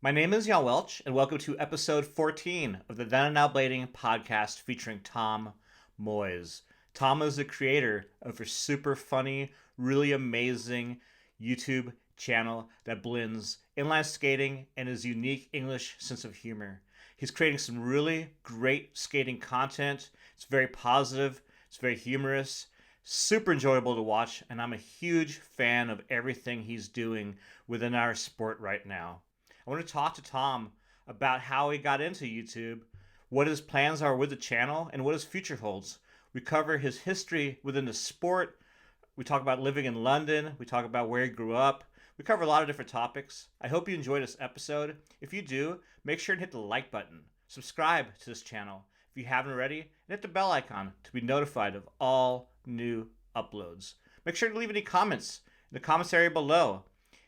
My name is Jan Welch, and welcome to episode 14 of the Then and Now Blading podcast featuring Tom Moyse. Tom is the creator of a super funny, really amazing YouTube channel that blends inline skating and his unique English sense of humor. He's creating some really great skating content. It's very positive, it's very humorous, super enjoyable to watch, and I'm a huge fan of everything he's doing within our sport right now. I want to talk to Tom about how he got into YouTube, what his plans are with the channel, and what his future holds. We cover his history within the sport. We talk about living in London. We talk about where he grew up. We cover a lot of different topics. I hope you enjoyed this episode. If you do, make sure to hit the like button. Subscribe to this channel if you haven't already, and hit the bell icon to be notified of all new uploads. Make sure to leave any comments in the comments area below.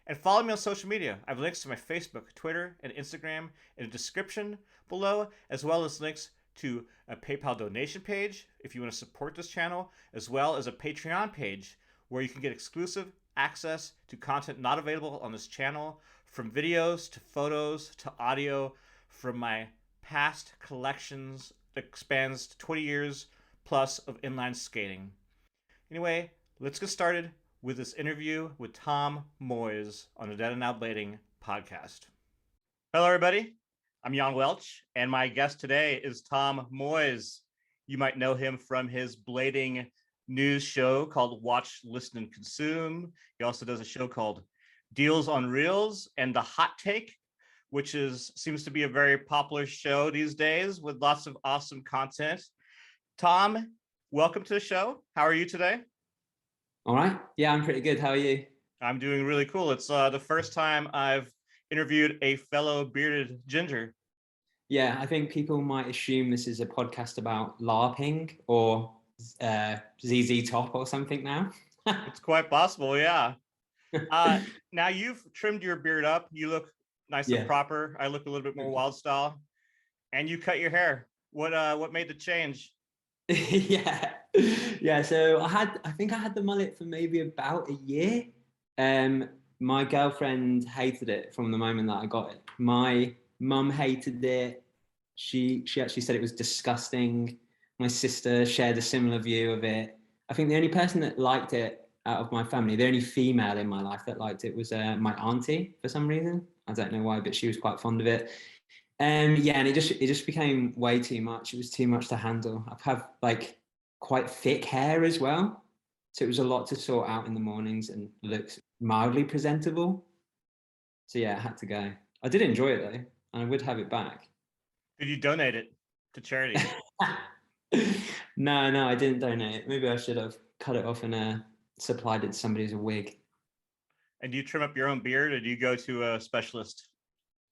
And follow me on social media. I have links to my Facebook, Twitter, and Instagram in the description below, as well as links to a PayPal donation page if you want to support this channel, as well as a Patreon page where you can get exclusive access to content not available on this channel, from videos to photos to audio from my past collections that spans 20 years plus of inline skating. Anyway, let's get started with this interview with Tom Moyse on the Dead and Now Blading podcast. Hello, everybody. I'm Jan Welch, and my guest today is Tom Moyse. You might know him from his blading news show called Watch, Listen, and Consume. He also does a show called Deals on Reels and The Hot Take, which seems to be a very popular show these days with lots of awesome content. Tom, welcome to the show. How are you today? All right. Yeah, I'm pretty good. How are you? I'm doing really cool. It's the first time I've interviewed a fellow bearded ginger. Yeah, I think people might assume this is a podcast about LARPing or ZZ Top or something now. It's quite possible, yeah. Now you've trimmed your beard up. You look nice and proper. I look a little bit more wild style. And you cut your hair. What made the change? Yeah. So I think I had the mullet for maybe about a year. My girlfriend hated it from the moment that I got it. My mum hated it. She actually said it was disgusting. My sister shared a similar view of it. I think the only person that liked it out of my family, the only female in my life that liked it was my auntie for some reason. I don't know why, but she was quite fond of it. And it just became way too much. It was too much to handle. I have like quite thick hair as well, so it was a lot to sort out in the mornings and look mildly presentable. So yeah, I had to go. I did enjoy it though, and I would have it back. Did you donate it to charity? No, I didn't donate it. Maybe I should have cut it off and supplied it to somebody as a wig. And do you trim up your own beard, or do you go to a specialist?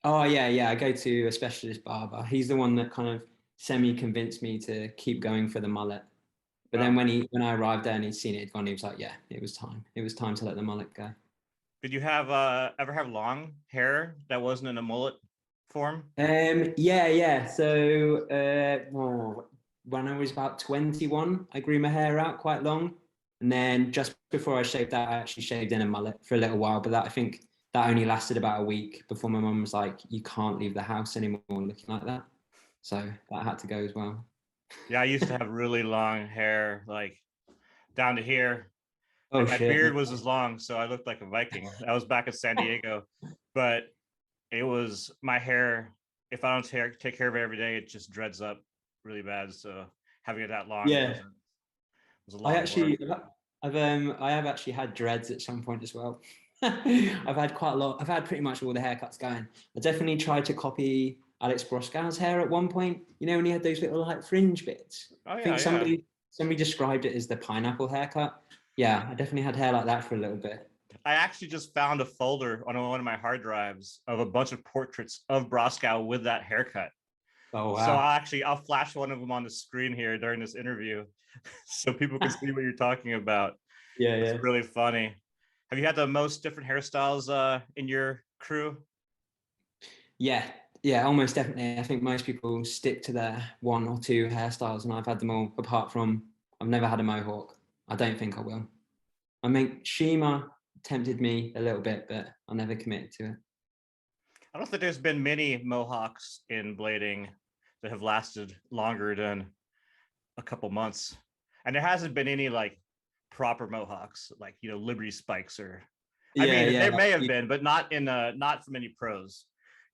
Oh yeah. I go to a specialist barber. He's the one that kind of semi-convinced me to keep going for the mullet. But then when I arrived there and he'd seen it gone, he was like, yeah, it was time. It was time to let the mullet go. Did you have ever have long hair that wasn't in a mullet form? Yeah. So when I was about 21, I grew my hair out quite long. And then just before I shaved that, I actually shaved in a mullet for a little while. But I think that only lasted about a week before my mum was like, you can't leave the house anymore looking like that. So that had to go as well. Yeah, I used to have really long hair, like down to here. Oh, and my shit. beard was as long, so I looked like a Viking. I was back in San Diego, but it was my hair. If I don't take care of it every day, it just dreads up really bad. So having it that long was a lot. I have actually had dreads at some point as well. I've had quite a lot. I've had pretty much all the haircuts going. I definitely tried to copy Alex Broskow's hair at one point. You know, when he had those little like fringe bits. Oh, yeah, I think somebody described it as the pineapple haircut. Yeah, I definitely had hair like that for a little bit. I actually just found a folder on one of my hard drives of a bunch of portraits of Broskow with that haircut. Oh, wow. So I'll flash one of them on the screen here during this interview so people can see what you're talking about. Yeah. It's really funny. Have you had the most different hairstyles in your crew? Yeah, almost definitely. I think most people stick to their one or two hairstyles, and I've had them all, apart from I've never had a mohawk. I don't think I will. I mean, Shima tempted me a little bit, but I never committed to it. I don't think there's been many mohawks in blading that have lasted longer than a couple months, and there hasn't been any like proper mohawks, like Liberty spikes or. I Yeah, mean, yeah, there may have been, but not from any pros.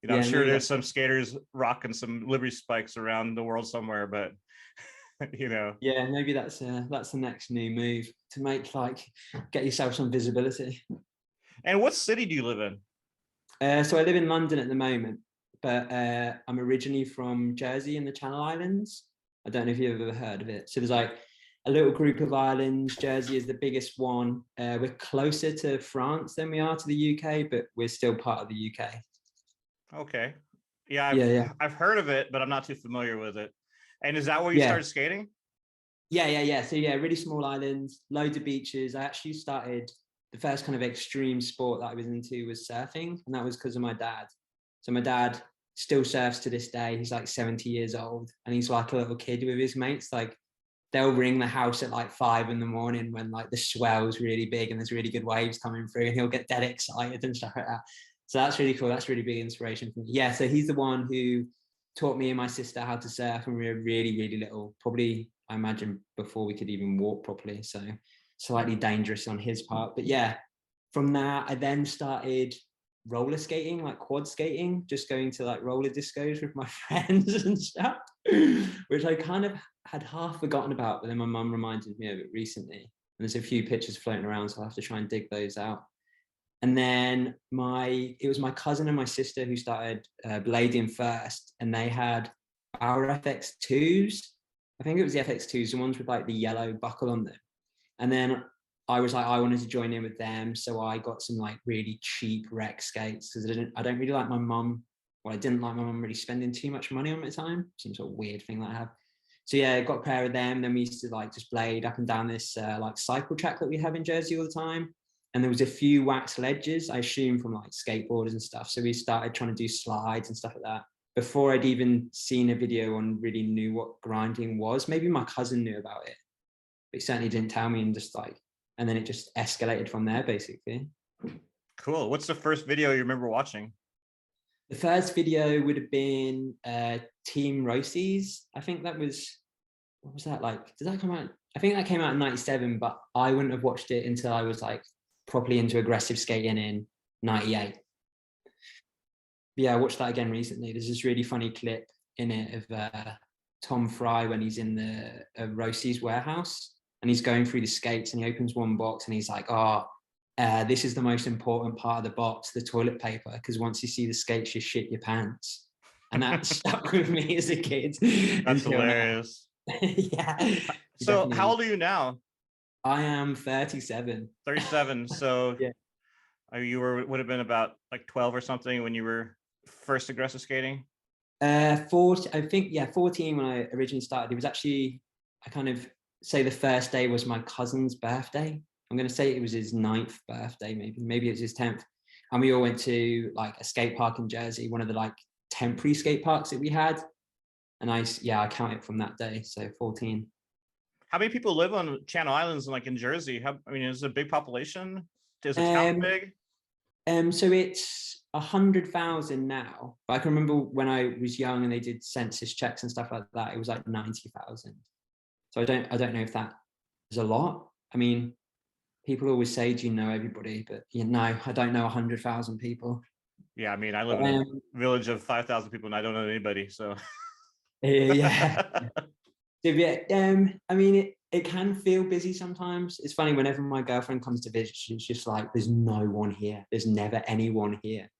I'm yeah. sure Maybe there's some skaters rocking some Liberty spikes around the world somewhere, but yeah, maybe that's the next new move to make, like, get yourself some visibility. And what city do you live in? So I live in London at the moment, but I'm originally from Jersey in the Channel Islands. I don't know if you've ever heard of it. So there's like a little group of islands. Jersey is the biggest one. We're closer to France than we are to the UK, but we're still part of the UK. Okay. Yeah, Yeah. I've heard of it, but I'm not too familiar with it. And is that where you Yeah. started skating? Yeah. So yeah, really small islands, loads of beaches. I actually started, the first kind of extreme sport that I was into was surfing, and that was because of my dad. So my dad still surfs to this day. He's like 70 years old, and he's like a little kid with his mates. Like, they'll ring the house at like 5 a.m. when like the swell's really big and there's really good waves coming through, and he'll get dead excited and stuff like that. So that's really cool. That's really big inspiration for me. Yeah, so he's the one who taught me and my sister how to surf when we were really, really little. Probably, I imagine, before we could even walk properly. So slightly dangerous on his part. But yeah, from that, I then started roller skating, like quad skating, just going to like roller discos with my friends and stuff, which I kind of had half forgotten about, but then my mum reminded me of it recently. And there's a few pictures floating around, so I'll have to try and dig those out. And then it was my cousin and my sister who started blading first, and they had our FX2s. I think it was the FX2s, the ones with like the yellow buckle on them. And then I was like, I wanted to join in with them, so I got some like really cheap rec skates, because I don't really like my mum. Well, I didn't like my mum really spending too much money on my time. Seems a weird thing that I have. So yeah, I got a pair of them. Then we used to like just blade up and down this like cycle track that we have in Jersey all the time. And there was a few wax ledges, I assume from like skateboarders and stuff. So we started trying to do slides and stuff like that. Before I'd even seen a video and really knew what grinding was. Maybe my cousin knew about it, but he certainly didn't tell me, and then it just escalated from there, basically. Cool. What's the first video you remember watching? The first video would have been Team Roces. I think that was, what was that like? Did that come out? I think that came out in 97, but I wouldn't have watched it until I was like properly into aggressive skating in 98. Yeah, I watched that again recently. There's this really funny clip in it of Tom Fry when he's in the Roces warehouse, and he's going through the skates, and he opens one box and he's like, this is the most important part of the box, the toilet paper, because once you see the skates, you shit your pants. And that stuck with me as a kid. That's hilarious. Yeah. So how old are you now? I am 37. 37. So yeah. You would have been about like 12 or something when you were first aggressive skating? 14, I think, yeah, 14 when I originally started. It was actually, I kind of say the first day was my cousin's birthday. I'm going to say it was his 9th birthday, maybe it was his 10th. And we all went to like a skate park in Jersey, one of the like temporary skate parks that we had. And I count it from that day. So 14. How many people live on Channel Islands and like in Jersey? Is it a big population? Is the town big? So it's 100,000 now. But I can remember when I was young and they did census checks and stuff like that, it was like 90,000. So I don't know if that is a lot. I mean, people always say, do you know everybody? But no, I don't know 100,000 people. Yeah, I mean, I live in a village of 5,000 people and I don't know anybody. So yeah. I mean, it can feel busy sometimes. It's funny, whenever my girlfriend comes to visit, she's just like, there's no one here. There's never anyone here.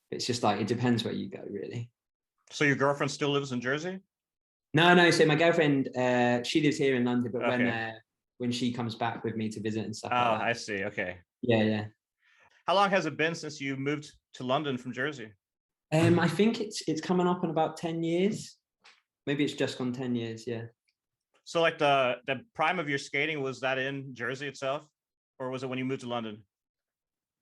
It's just like, it depends where you go, really. So your girlfriend still lives in Jersey? No. So my girlfriend, she lives here in London, but when she comes back with me to visit and stuff. Oh, like that. I see. Okay. Yeah. How long has it been since you moved to London from Jersey? I think it's coming up in about 10 years. Maybe it's just gone 10 years. Yeah. So like the prime of your skating, was that in Jersey itself, or was it when you moved to London?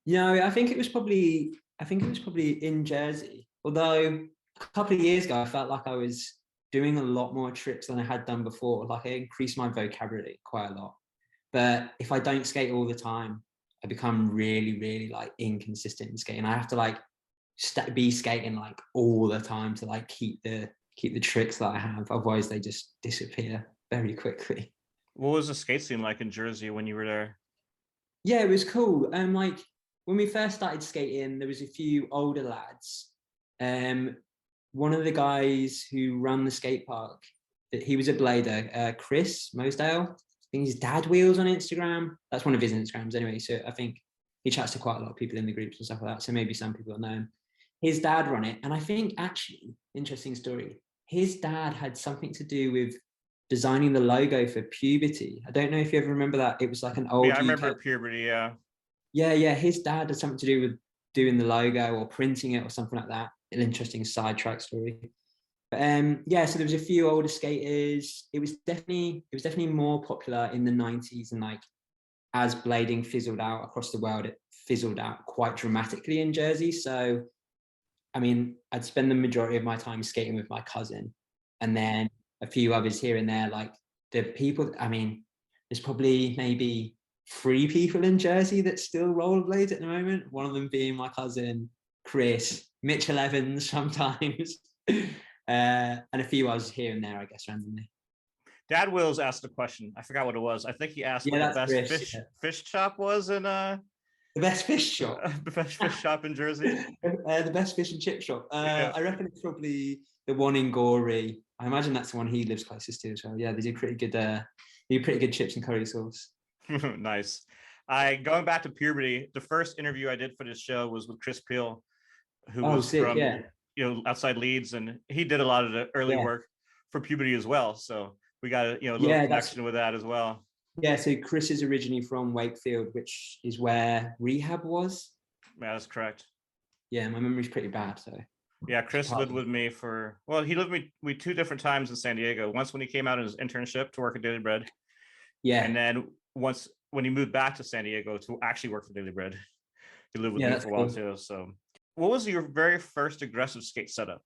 No, I think it was probably in Jersey. Although a couple of years ago, I felt like I was doing a lot more tricks than I had done before. Like, I increased my vocabulary quite a lot. But if I don't skate all the time, I become really, really like inconsistent in skating. I have to like be skating like all the time to like keep the tricks that I have. Otherwise, they just disappear very quickly. What was the skate scene like in Jersey when you were there? Yeah, it was cool. Like when we first started skating, there was a few older lads. One of the guys who ran the skate park, he was a blader, Chris Mosdale. I think his dad wheels on Instagram. That's one of his Instagrams anyway. So I think he chats to quite a lot of people in the groups and stuff like that. So maybe some people know him. His dad run it. And I think actually, interesting story, his dad had something to do with designing the logo for Puberty. I don't know if you ever remember that. It was like an old Yeah, I remember Puberty, yeah. Yeah. His dad had something to do with doing the logo or printing it or something like that. An interesting sidetrack story. But yeah, so there was a few older skaters. It was definitely more popular in the 90s, and like as blading fizzled out across the world, it fizzled out quite dramatically in Jersey. So I mean, I'd spend the majority of my time skating with my cousin, and then a few others here and there. Like the people, I mean, there's probably maybe 3 people in Jersey that still rollerblade at the moment. One of them being my cousin, Chris, Mitchell Evans sometimes, and a few others here and there, I guess, randomly. Dad Wills asked a question. I forgot what it was. I think he asked Yeah, what the best Chris, fish shop was in the best fish shop. the best fish shop in Jersey. The best fish and chip shop. Yeah. I reckon it's probably the one in Gorey. I imagine that's the one he lives closest to as well. Yeah, they do pretty good chips and curry sauce. Nice. Going back to Puberty, the first interview I did for this show was with Chris Peel, who was sick, from yeah. Outside Leeds, and he did a lot of the early work for Puberty as well. So we got a little connection with that as well. Yeah, so Chris is originally from Wakefield, which is where Rehab was. Yeah, that's correct. Yeah, my memory's pretty bad. So yeah, Chris lived with me he lived with me 2 different times in San Diego. Once when he came out in his internship to work at Daily Bread. Yeah. And then once when he moved back to San Diego to actually work for Daily Bread. He lived with me for a while too. So what was your very first aggressive skate setup?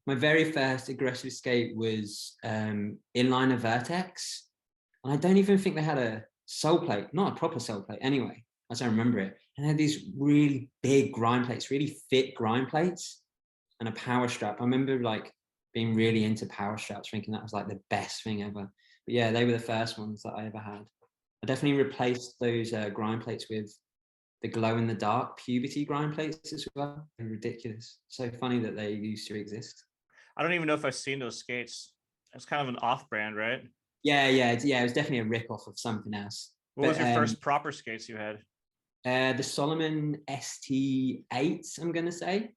My very first aggressive skate was inline a Vertex. And I don't even think they had a sole plate, not a proper sole plate anyway, as I remember it. And they had these really big grind plates, really thick grind plates, and a power strap. I remember like being really into power straps, thinking that was like the best thing ever. But yeah, they were the first ones that I ever had. I definitely replaced those grind plates with the glow in the dark Puberty grind plates as well. They're ridiculous. So funny that they used to exist. I don't even know if I've seen those skates. It's kind of an off-brand, right? Yeah. It was definitely a rip-off of something else. What was your first proper skates you had? The Solomon ST8, I'm gonna say.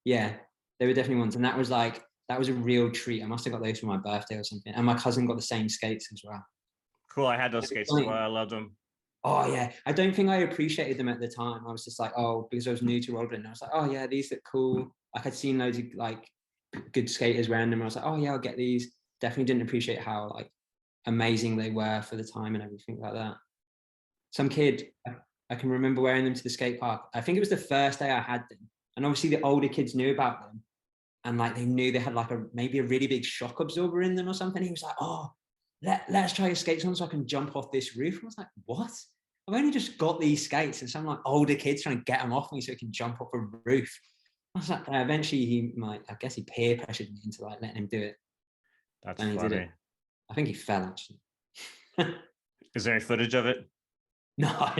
Yeah, they were definitely ones, and that was a real treat. I must have got those for my birthday or something. And my cousin got the same skates as well. Cool. I had those skates as well. I loved them. Oh yeah, I don't think I appreciated them at the time. I was just like, because I was new to rollerblading. I was like, oh yeah, these look cool. Like I'd seen loads of like good skaters wearing them. I was like, oh yeah, I'll get these. Definitely didn't appreciate how like amazing they were for the time and everything like that. Some kid, I can remember wearing them to the skate park. I think it was the first day I had them, and obviously the older kids knew about them, and like they knew they had like maybe a really big shock absorber in them or something. He was like, oh, let's try your skates on so I can jump off this roof. I was like, what? I've only just got these skates, and some like older kids trying to get them off me so he can jump off a roof. I was like, eventually I guess he peer pressured me into like letting him do it. That's funny. I think he fell actually. Is there any footage of it? No.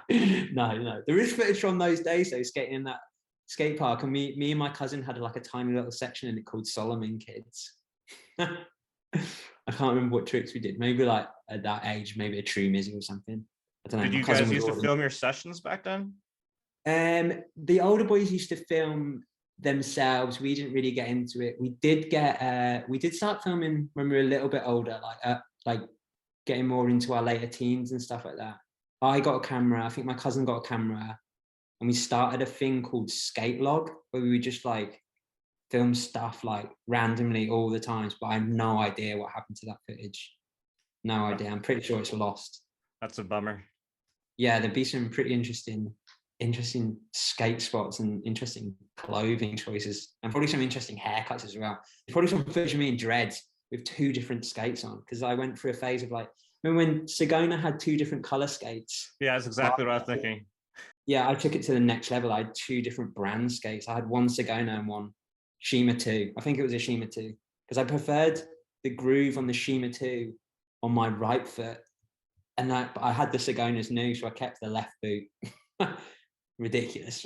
There is footage from those days, so skating in that skate park, and me and my cousin had like a tiny little section in it called Solomon Kids. I can't remember what tricks we did. Maybe like at that age, maybe a tree mizzy or something. I don't know. Did you guys used to film your sessions back then? The older boys used to film themselves. We didn't really get into it. We did start filming when we were a little bit older, like getting more into our later teens and stuff like that. I got a camera. I think my cousin got a camera, and we started a thing called Skate Log, where we would just like film stuff like randomly all the times. But I have no idea what happened to that footage. No idea. I'm pretty sure it's lost. That's a bummer. Yeah, there'd be some pretty interesting skate spots and interesting clothing choices, and probably some interesting haircuts as well. There's probably some footage of me in dreads with 2 different skates on, because I went through a phase of like, remember when Sagona had 2 different color skates? Yeah, that's exactly what I was thinking. Yeah, I took it to the next level. I had 2 different brand skates. I had one Sagona and one Shima 2. I think it was a Shima 2 because I preferred the groove on the Shima 2 on my right foot, and I had the Sagonas new, so I kept the left boot. Ridiculous.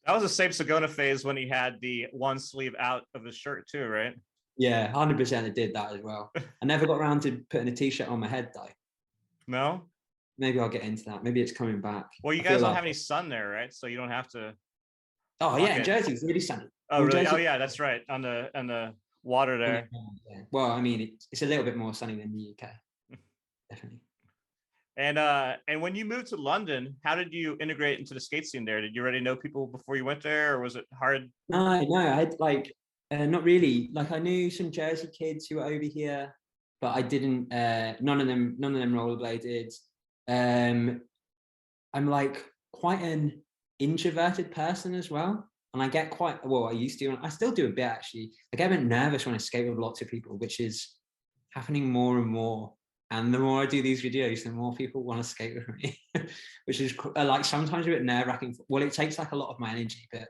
That was the same Sagona phase when he had the one sleeve out of his shirt too, right? Yeah, 100% I did that as well. I never got around to putting a t-shirt on my head though. No? Maybe I'll get into that. Maybe it's coming back. Well, you I guys feel don't like, have any sun there, right? So you don't have to oh rock yeah, in it. Jersey it's really sunny. Oh, Well, really? Oh, Jersey, yeah, that's right. On the water there. yeah. Well, I mean, it's a little bit more sunny than the UK, definitely. And when you moved to London, how did you integrate into the skate scene there? Did you already know people before you went there, or was it hard? No, I had like not really. Like I knew some Jersey kids who were over here, but I didn't. None of them rollerbladed. I'm like quite an introverted person as well, and I get quite well. I used to, and I still do a bit actually. I get a bit nervous when I skate with lots of people, which is happening more and more. And the more I do these videos, the more people want to skate with me, which is like sometimes a bit nerve wracking. Well, it takes like a lot of my energy, but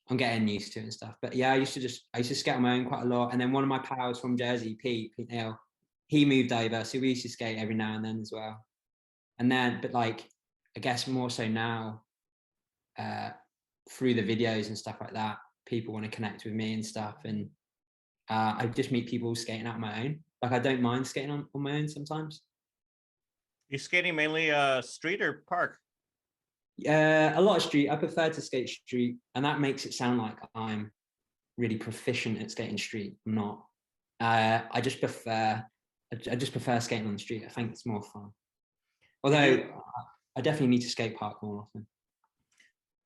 I'm getting used to it and stuff. But yeah, I used to skate on my own quite a lot. And then one of my pals from Jersey, Pete Neal, he moved over, so we used to skate every now and then as well. And then, but like, I guess more so now, through the videos and stuff like that, people want to connect with me and stuff. And I just meet people skating out on my own. Like I don't mind skating on my own sometimes. You skating mainly street or park? A lot of street. I prefer to skate street, and that makes it sound like I'm really proficient at skating street. I'm not. I just prefer skating on the street. I think it's more fun. Although I definitely need to skate park more often.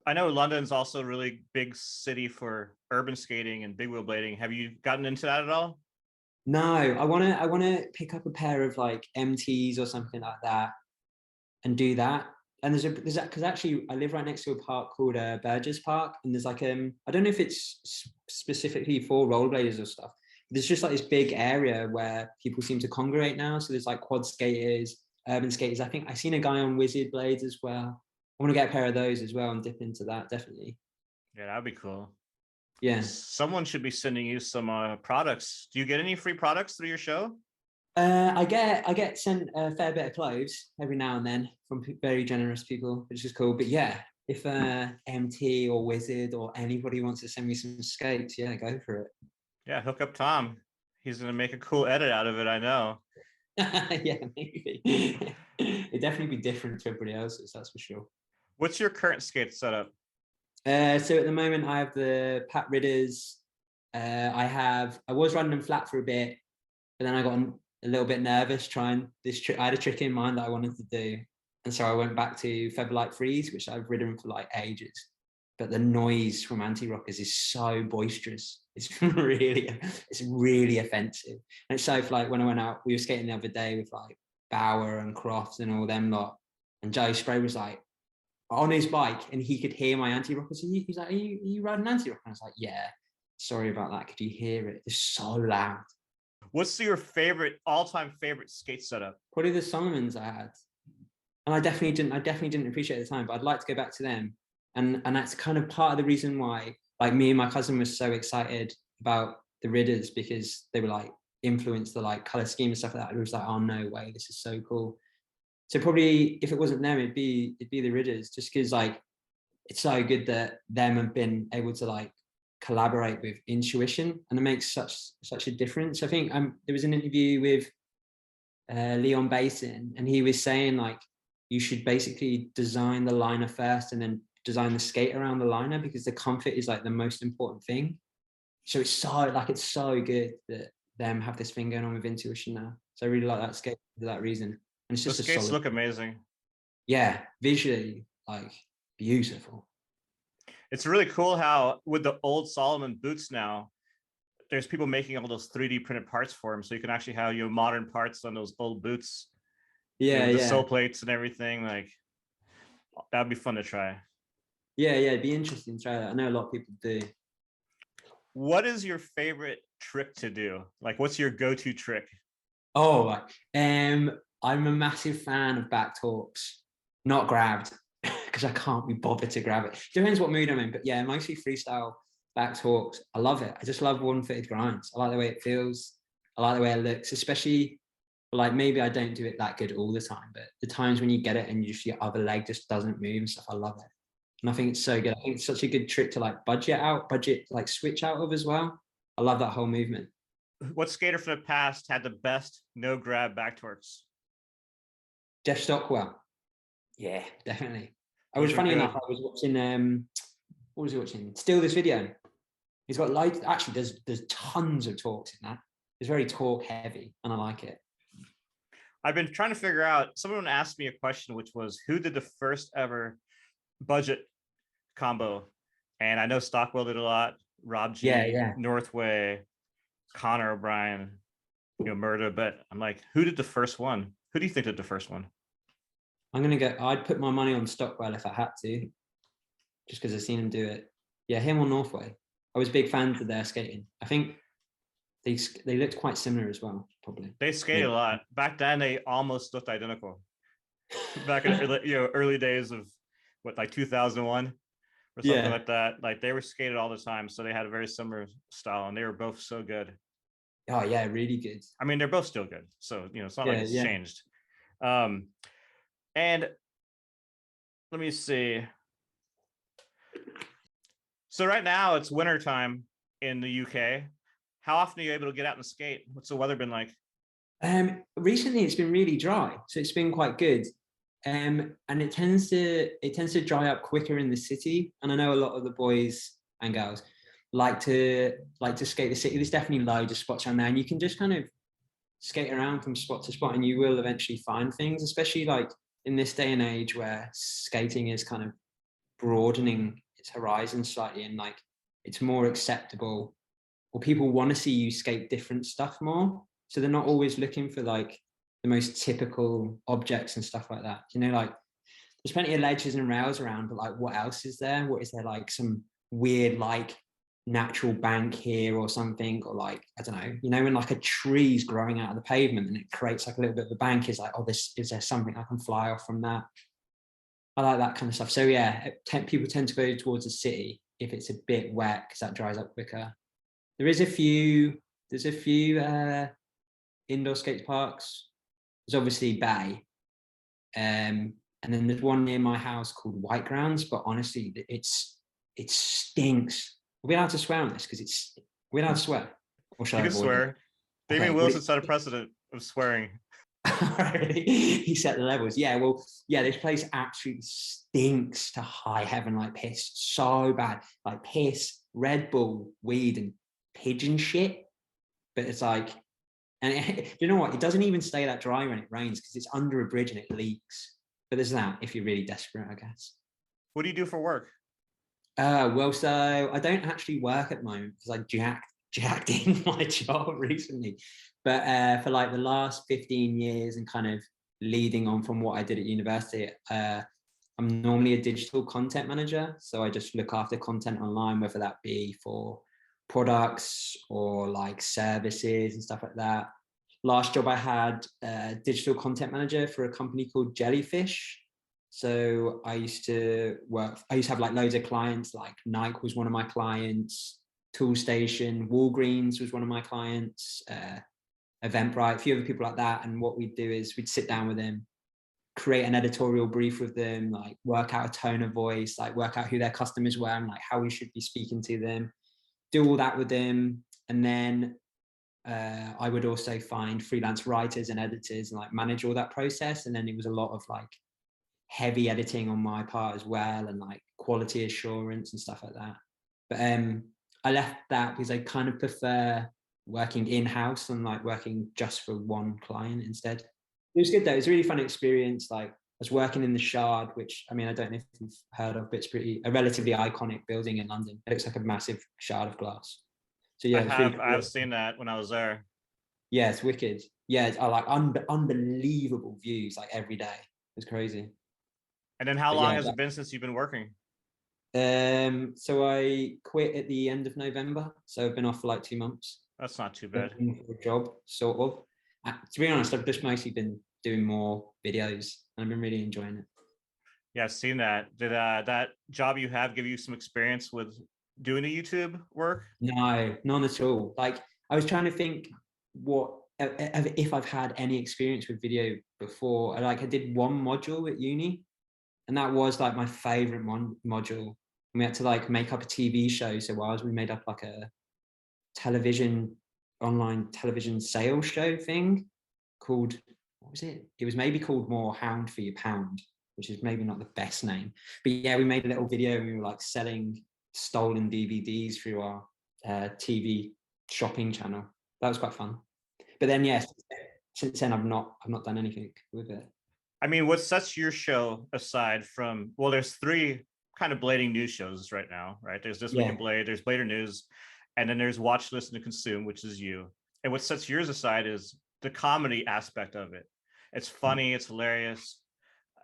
I know London's also a really big city for urban skating and big wheel blading. Have you gotten into that at all? No, I wanna pick up a pair of like MTs or something like that and do that. And there's that because actually I live right next to a park called Burgess Park, and there's like I don't know if it's specifically for rollerbladers or stuff. There's just like this big area where people seem to congregate now. So there's like quad skaters, urban skaters. I think I seen a guy on Wizard Blades as well. I want to get a pair of those as well and dip into that definitely. Yeah, that'd be cool. Yeah. Someone should be sending you some products. Do you get any free products through your show? I get sent a fair bit of clothes every now and then from very generous people, which is cool. But yeah, if MT or Wizard or anybody wants to send me some skates, yeah, go for it. Yeah, hook up Tom. He's gonna make a cool edit out of it, I know. Yeah, maybe. It'd definitely be different to everybody else's, that's for sure. What's your current skate setup? So at the moment I have the Pat Ridders. I was running them flat for a bit, but then I got a little bit nervous trying this trick. I had a trick in mind that I wanted to do, and so I went back to Featherlight Freeze, which I've ridden for like ages. But the noise from anti-rockers is so boisterous. It's really offensive. And it's so like when I went out, we were skating the other day with like Bauer and Crofts and all them lot, and Joe Spray was like on his bike, and he could hear my anti-rockers. He's like, "Are you riding anti-rocker?" And I was like, "Yeah." Sorry about that. Could you hear it? It's so loud. What's your all-time favorite skate setup? Probably the Solomons I had, and I definitely didn't appreciate it at the time, but I'd like to go back to them, and that's kind of part of the reason why, like, me and my cousin were so excited about the Ridders, because they were like influenced the like color scheme and stuff like that. It was like, oh no way, this is so cool. So probably if it wasn't them, it'd be the Ridders, just because like it's so good that them have been able to like collaborate with Intuition, and it makes such a difference. I think there was an interview with Leon Basin, and he was saying like you should basically design the liner first and then design the skate around the liner, because the comfort is like the most important thing. So it's so good that them have this thing going on with Intuition now. So I really like that skate for that reason. And it's just the skates look amazing. Yeah, visually like beautiful. It's really cool how with the old Solomon boots now, there's people making all those 3D printed parts for them, so you can actually have modern parts on those old boots. Yeah, the sole plates and everything. Like that'd be fun to try. Yeah, it'd be interesting to try that. I know a lot of people do. What is your favorite trick to do? Like, what's your go-to trick? Oh, I'm a massive fan of back talks, not grabbed, because I can't be bothered to grab it. Depends what mood I'm in, but yeah, mostly freestyle back talks. I love it. I just love one-footed grinds. I like the way it feels. I like the way it looks, especially like maybe I don't do it that good all the time, but the times when you get it and your other leg just doesn't move and stuff, I love it. And I think it's so good. I think it's such a good trick to like budget, like switch out of as well. I love that whole movement. What skater from the past had the best no grab back torques? Jeff Stockwell. Yeah, definitely. I was funny enough, I was watching what was he watching? Still This Video. He's got loads, actually there's tons of torques in that. It's very torque heavy and I like it. I've been trying to figure out, someone asked me a question, which was who did the first ever budget combo? And I know Stockwell did a lot, Rob G, Northway, Connor O'Brien, Murda, but I'm like, who did the first one? Who do you think did the first one? I'd put my money on Stockwell if I had to, just because I've seen him do it. Yeah, him or Northway. I was big fans of their skating. I think they looked quite similar as well, probably. They skated a lot. Back then, they almost looked identical. Back in early days of like 2001 or something like that. Like they were skated all the time, so they had a very similar style, and they were both so good. Oh yeah, really good. I mean, they're both still good, so it's not like it's changed. And let me see. So right now it's winter time in the UK. How often are you able to get out and skate? What's the weather been like? Recently it's been really dry, so it's been quite good. And it tends to dry up quicker in the city. And I know a lot of the boys and girls like to skate the city. There's definitely loads of spots around there, and you can just kind of skate around from spot to spot, and you will eventually find things, especially like in this day and age where skating is kind of broadening its horizon slightly, and like it's more acceptable, or people want to see you skate different stuff more, so they're not always looking for like the most typical objects and stuff like that. Like there's plenty of ledges and rails around, but like what else is there? What is there, like some weird like natural bank here or something, or like I don't know, when like a tree's growing out of the pavement and it creates like a little bit of a bank, is like, oh, is there something I can fly off from that? I like that kind of stuff. So yeah, people tend to go towards the city if it's a bit wet, because that dries up quicker. There's a few indoor skate parks. There's obviously Bay, and then there's one near my house called White Grounds, but honestly it stinks. Are we allowed to swear on this? Because we're allowed to swear. Or shall you can swear. Damian Wilson set a precedent of swearing. He set the levels. Yeah, well, yeah, this place absolutely stinks to high heaven, like piss. So bad. Like piss, Red Bull, weed, and pigeon shit. But it's like, and you know what? It doesn't even stay that dry when it rains, because it's under a bridge and it leaks. But there's that if you're really desperate, I guess. What do you do for work? Well, so I don't actually work at the moment because I jacked in my job recently. But for like the last 15 years and kind of leading on from what I did at university, I'm normally a digital content manager. So I just look after content online, whether that be for products or like services and stuff like that. Last job I had digital content manager for a company called Jellyfish. So I used to have like loads of clients, like Nike was one of my clients, Toolstation, Walgreens was one of my clients, Eventbrite, a few other people like that. And what we'd do is we'd sit down with them, create an editorial brief with them, like work out a tone of voice, like work out who their customers were and like how we should be speaking to them, do all that with them. And then I would also find freelance writers and editors and like manage all that process. And then it was a lot of like heavy editing on my part as well, and like quality assurance and stuff like that. But I left that because I kind of prefer working in-house and like working just for one client instead. It was good though. It was a really fun experience. Like I was working in the Shard, which I mean, I don't know if you've heard of, but it's a relatively iconic building in London. It looks like a massive shard of glass. So yeah, I've seen that when I was there. Yeah, it's wicked. Yeah, I like unbelievable views like every day. It's crazy. And then how long has it been since you've been working? So I quit at the end of November. So I've been off for like 2 months. That's not too bad. For a job, sort of. To be honest, I've just mostly been doing more videos and I've been really enjoying it. Yeah, I've seen that. Did that job you have give you some experience with doing the YouTube work? No, none at all. Like I was trying to think what if I've had any experience with video before. Like I did one module at uni, and that was like my favorite module. And we had to like make up a TV show. So we made up like a television online television sales show thing called, what was it? It was maybe called More Hound for Your Pound, which is maybe not the best name. But yeah, we made a little video and we were like selling stolen DVDs through our TV shopping channel. That was quite fun. But then yes, since then I've not done anything with it. I mean, what sets your show aside from, well, there's three kind of blading news shows right now, right? There's This Week in Yeah. Blade, there's Blader News, and then there's Watch, Listen, and Consume, which is you. And what sets yours aside is the comedy aspect of it. It's funny, it's hilarious.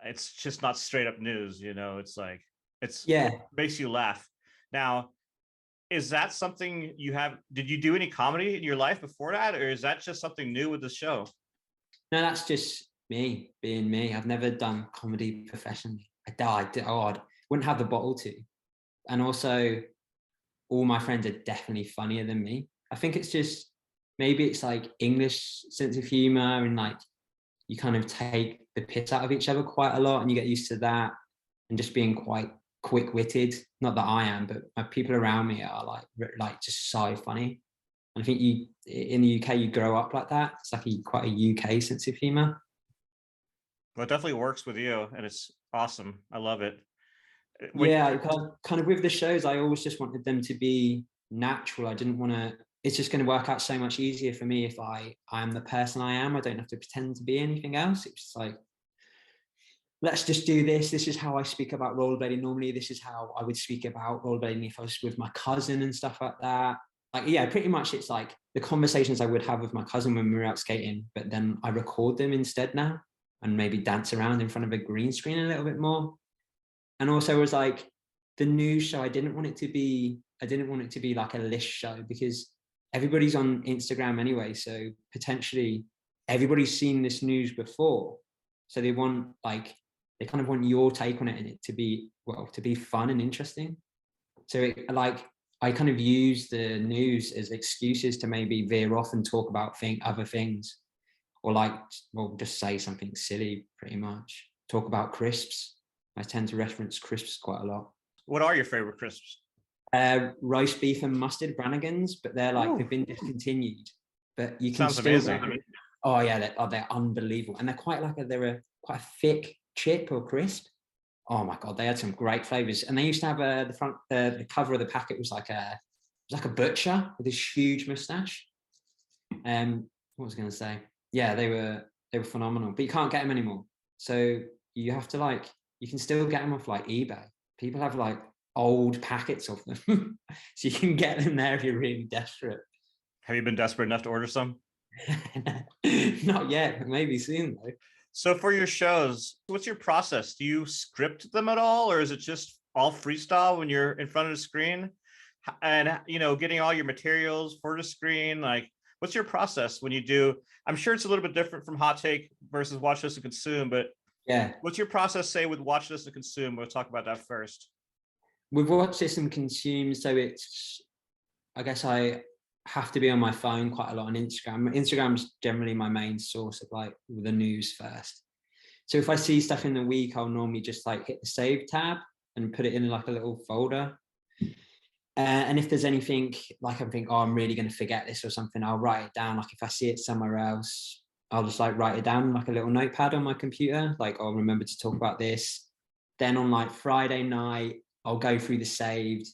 It's just not straight up news, you know. It's like it's Yeah. makes you laugh. Now, is that something you have? Did you do any comedy in your life before that, or is that just something new with the show? No, that's just me being me. I've never done comedy professionally. I died. Oh, I wouldn't have the bottle to. And also, all my friends are definitely funnier than me. I think it's just maybe it's like English sense of humor and like you kind of take the piss out of each other quite a lot and you get used to that and just being quite quick-witted. Not that I am, but my people around me are like just so funny. And I think you in the UK you grow up like that. It's like quite a UK sense of humor. Well, it definitely works with you, and it's awesome. I love it. When Yeah, kind of with the shows, I always just wanted them to be natural. I didn't want to. It's just going to work out so much easier for me if I'm the person I am. I don't have to pretend to be anything else. It's just like, let's just do this. This is how I speak about rollerblading normally. This is how I would speak about rollerblading if I was with my cousin and stuff like that. Like, yeah, pretty much it's like the conversations I would have with my cousin when we were out skating, but then I record them instead now and maybe dance around in front of a green screen a little bit more. And also it was like the news show, I didn't want it to be like a list show because everybody's on Instagram anyway. So potentially everybody's seen this news before. So they kind of want your take on it and it to be fun and interesting. So I kind of use the news as excuses to maybe veer off and talk about other things or just say something silly pretty much. Talk about crisps. I tend to reference crisps quite a lot. what are your favorite crisps? Roast beef and mustard Brannigan's, but they've been discontinued. But you can Sounds still amazing. get them. Oh yeah, they're unbelievable, and they're quite a thick chip or crisp. Oh my god, they had some great flavors, and they used to have the cover of the packet was like a butcher with this huge mustache. What was I going to say? Yeah, they were phenomenal, but you can't get them anymore. So you have to you can still get them off like eBay. People have like old packets of them, so you can get them there if you're really desperate. Have you been desperate enough to order some? Not yet, but maybe soon though. So for your shows, what's your process? Do you script them at all, or is it just all freestyle when you're in front of the screen? And getting all your materials for the screen, like what's your process when you do? I'm sure it's a little bit different from Hot Take versus Watch This and Consume, but Yeah, what's your process say with Watch This and Consume? We'll talk about that first. we've watched this and consumed, so I guess I have to be on my phone quite a lot on Instagram. Instagram's generally my main source of like the news first. So if I see stuff in the week, I'll normally just like hit the save tab and put it in like a little folder. And if there's anything like I'm thinking, oh, I'm really going to forget this or something, I'll write it down. Like if I see it somewhere else, I'll just like write it down like a little notepad on my computer. Like I'll remember to talk about this. Then on like Friday night, I'll go through the saved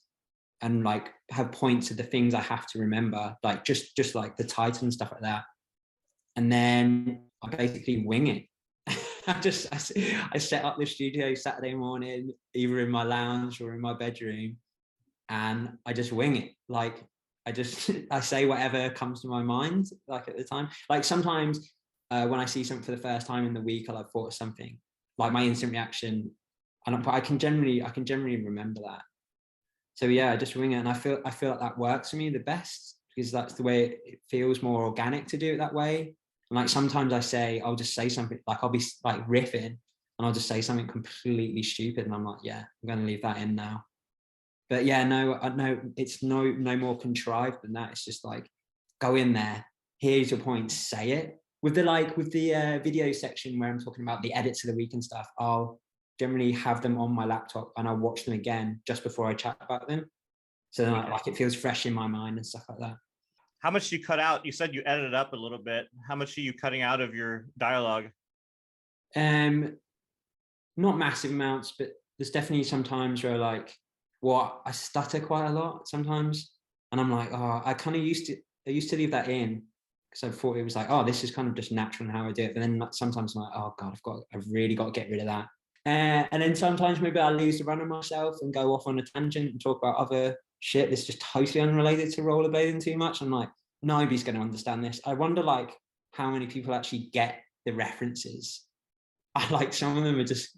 and like have points of the things I have to remember, like just like the title and stuff like that. And then I basically wing it. I set up the studio Saturday morning, either in my lounge or in my bedroom, and I just wing it. Like I say whatever comes to my mind, like at the time. Like sometimes when I see something for the first time in the week, I'll have thought of something, like my instant reaction, but I can generally remember that. So yeah, I just wing it, and I feel like that works for me the best because that's the way it feels more organic to do it that way. And like sometimes I'll just say something, like I'll be like riffing, and I'll just say something completely stupid, and I'm like, yeah, I'm going to leave that in now. But yeah, no, it's no more contrived than that. It's just like, go in there, here's your point, say it. With the video section where I'm talking about the edits of the week and stuff, I'll generally have them on my laptop and I'll watch them again just before I chat about them. So like it feels fresh in my mind and stuff like that. How much do you cut out? You said you edited up a little bit. How much are you cutting out of your dialogue? Not massive amounts, but there's definitely some times where like, I stutter quite a lot sometimes, and I'm like, I used to leave that in because I thought it was like, this is kind of just natural in how I do it. But then sometimes I'm like, oh God, I've really got to get rid of that. And then sometimes maybe I lose the run of myself and go off on a tangent and talk about other shit that's just totally unrelated to rollerblading too much. I'm like, nobody's going to understand this. I wonder like how many people actually get the references. I like some of them are just,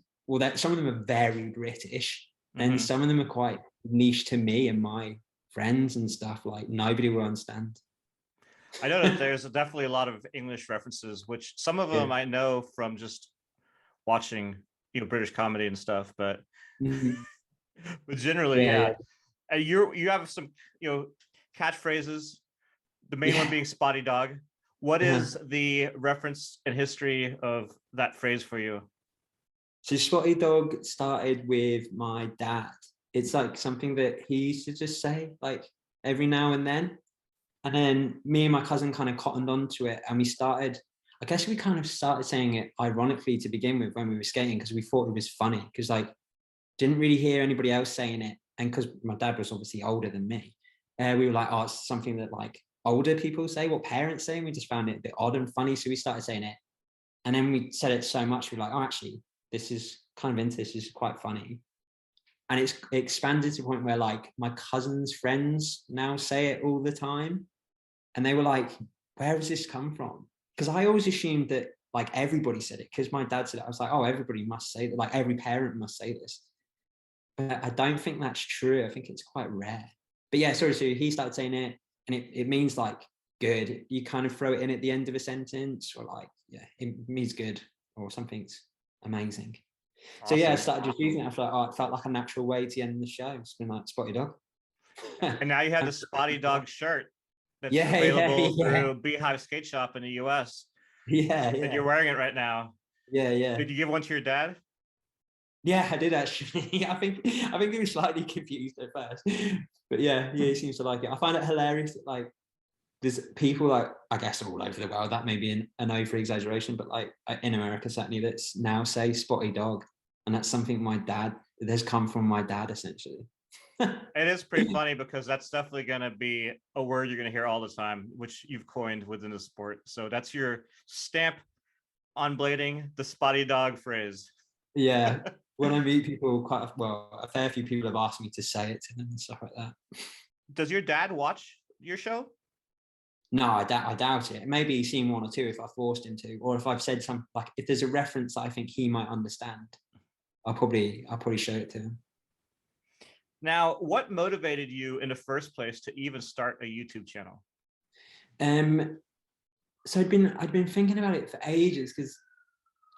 some of them are very British, and some of them are quite niche to me and my friends and stuff. Like nobody will understand. I know that there's definitely a lot of English references, which some of them I know from just watching, British comedy and stuff, but but generally, yeah. You have some, catchphrases. The main one being Spotty Dog. What is the reference and history of that phrase for you? So Spotty Dog started with my dad. It's like something that he used to just say like every now and then. And then me and my cousin kind of cottoned onto it, and we started saying it ironically to begin with when we were skating, because we thought it was funny, because like didn't really hear anybody else saying it. And because my dad was obviously older than me, we were like, it's something that like older people say, what parents say, and we just found it a bit odd and funny. So we started saying it. And then we said it so much, we were like, actually, this is kind of into this. This is quite funny. And it's expanded to the point where like my cousin's friends now say it all the time. And they were like, where has this come from? Because I always assumed that like everybody said it, because my dad said it. I was like, everybody must say that. Like every parent must say this. But I don't think that's true. I think it's quite rare. But yeah, so he started saying it, and it means like good. You kind of throw it in at the end of a sentence, or like, it means good or something's amazing. Awesome. So yeah, I started just using it. I felt it felt like a natural way to end the show. It's been like Spotty Dog. And now you have the Spotty Dog shirt that's available through Beehive Skate Shop in the US. Yeah. And you're wearing it right now. Yeah. Did you give one to your dad? Yeah, I did actually. I think he was slightly confused at first, but yeah, he seems to like it. I find it hilarious that like there's people like, I guess all over the world, that may be an over exaggeration, but like in America certainly, that's now say Spotty Dog, and that's something that has come from my dad essentially. It is pretty funny, because that's definitely going to be a word you're going to hear all the time, which you've coined within the sport. So that's your stamp on blading, the Spotty Dog phrase. Yeah. When I meet people, a fair few people have asked me to say it to them and stuff like that. Does your dad watch your show? No, I doubt it. Maybe he's seen one or two if I forced him to, or if I've said something, like if there's a reference that I think he might understand, I'll probably show it to him. Now, what motivated you in the first place to even start a YouTube channel? So I'd been thinking about it for ages, because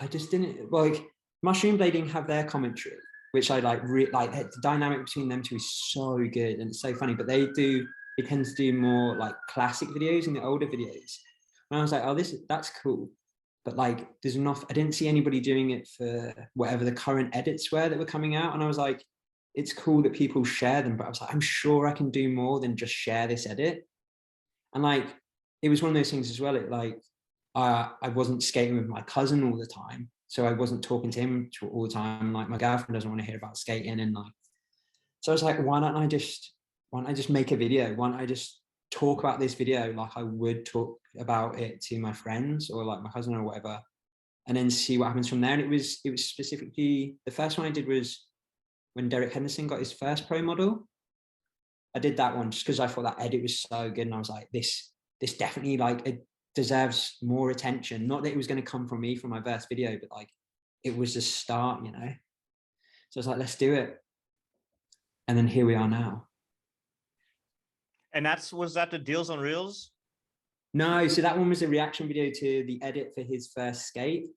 I just didn't like Mushroom Blading have their commentary, which I like. The dynamic between them two is so good and it's so funny. But they tend to do more like classic videos and the older videos. And I was like, that's cool. But like, there's enough. I didn't see anybody doing it for whatever the current edits were that were coming out. And I was like, it's cool that people share them, but I was like, I'm sure I can do more than just share this edit. And like, it was one of those things as well. I wasn't skating with my cousin all the time, so I wasn't talking to him all the time. Like my girlfriend doesn't want to hear about skating, and like, so I was like, why don't I just make a video? Why don't I just talk about this video like I would talk about it to my friends or like my cousin or whatever, and then see what happens from there. And it was specifically, the first one I did was when Derek Henderson got his first pro model. I did that one just because I thought that edit was so good, and I was like, this definitely like it deserves more attention. Not that it was going to come from me from my first video, but like it was a start, So I was like, let's do it. And then here we are now. And was that the Deals on Reels? No, so that one was a reaction video to the edit for his first skate.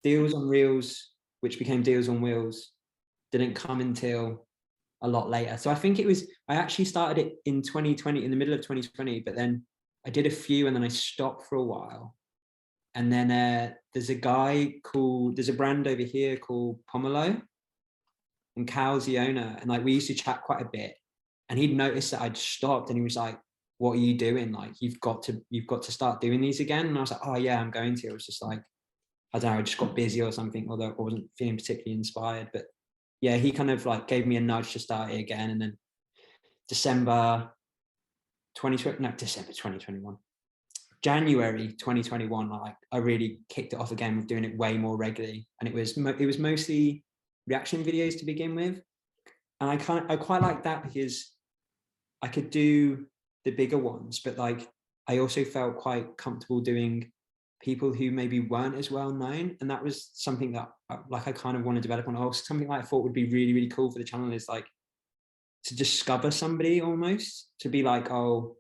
Deals on Reels which became Deals on Wheels, didn't come until a lot later. So I think I actually started it in 2020, in the middle of 2020, but then I did a few and then I stopped for a while. And then there's a brand over here called Pomelo, and Cal's the owner. And like, we used to chat quite a bit, and he'd noticed that I'd stopped, and he was like, what are you doing? Like, you've got to start doing these again. And I was like, oh yeah, I'm going to. It was just like, I don't know, I just got busy or something, although I wasn't feeling particularly inspired. But yeah, he kind of like gave me a nudge to start it again. And then December 2021, January 2021, I really kicked it off again with doing it way more regularly. And it was mostly reaction videos to begin with. And I quite like that because I could do the bigger ones, but like, I also felt quite comfortable doing people who maybe weren't as well known. And that was something that like I kind of want to develop on. Also, something like I thought would be really, really cool for the channel is like to discover somebody, almost to be like, oh,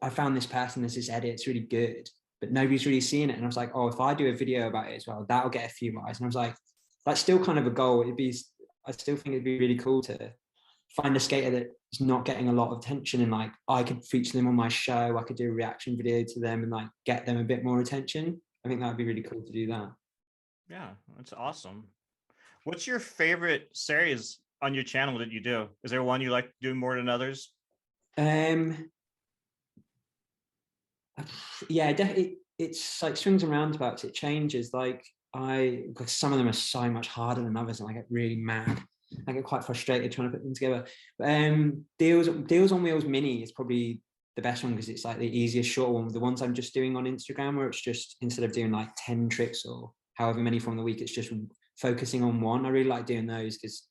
I found this person, there's this edit, it's really good, but nobody's really seen it. And I was like, oh, if I do a video about it as well, that'll get a few eyes. And I was like, that's still kind of a goal. I still think it'd be really cool to find a skater that is not getting a lot of attention, and like I could feature them on my show, I could do a reaction video to them and like get them a bit more attention. I think that would be really cool to do that. Yeah, that's awesome. What's your favorite series on your channel that you do? Is there one you like doing more than others? Yeah, definitely. It's like swings and roundabouts. It changes. Like because some of them are so much harder than others, and I get really mad. I get quite frustrated trying to put them together. But Deals on Wheels Mini is probably the best one because it's like the easiest short one. The ones I'm just doing on Instagram, where it's just, instead of doing like 10 tricks or however many from the week, it's just focusing on one. I really like doing those because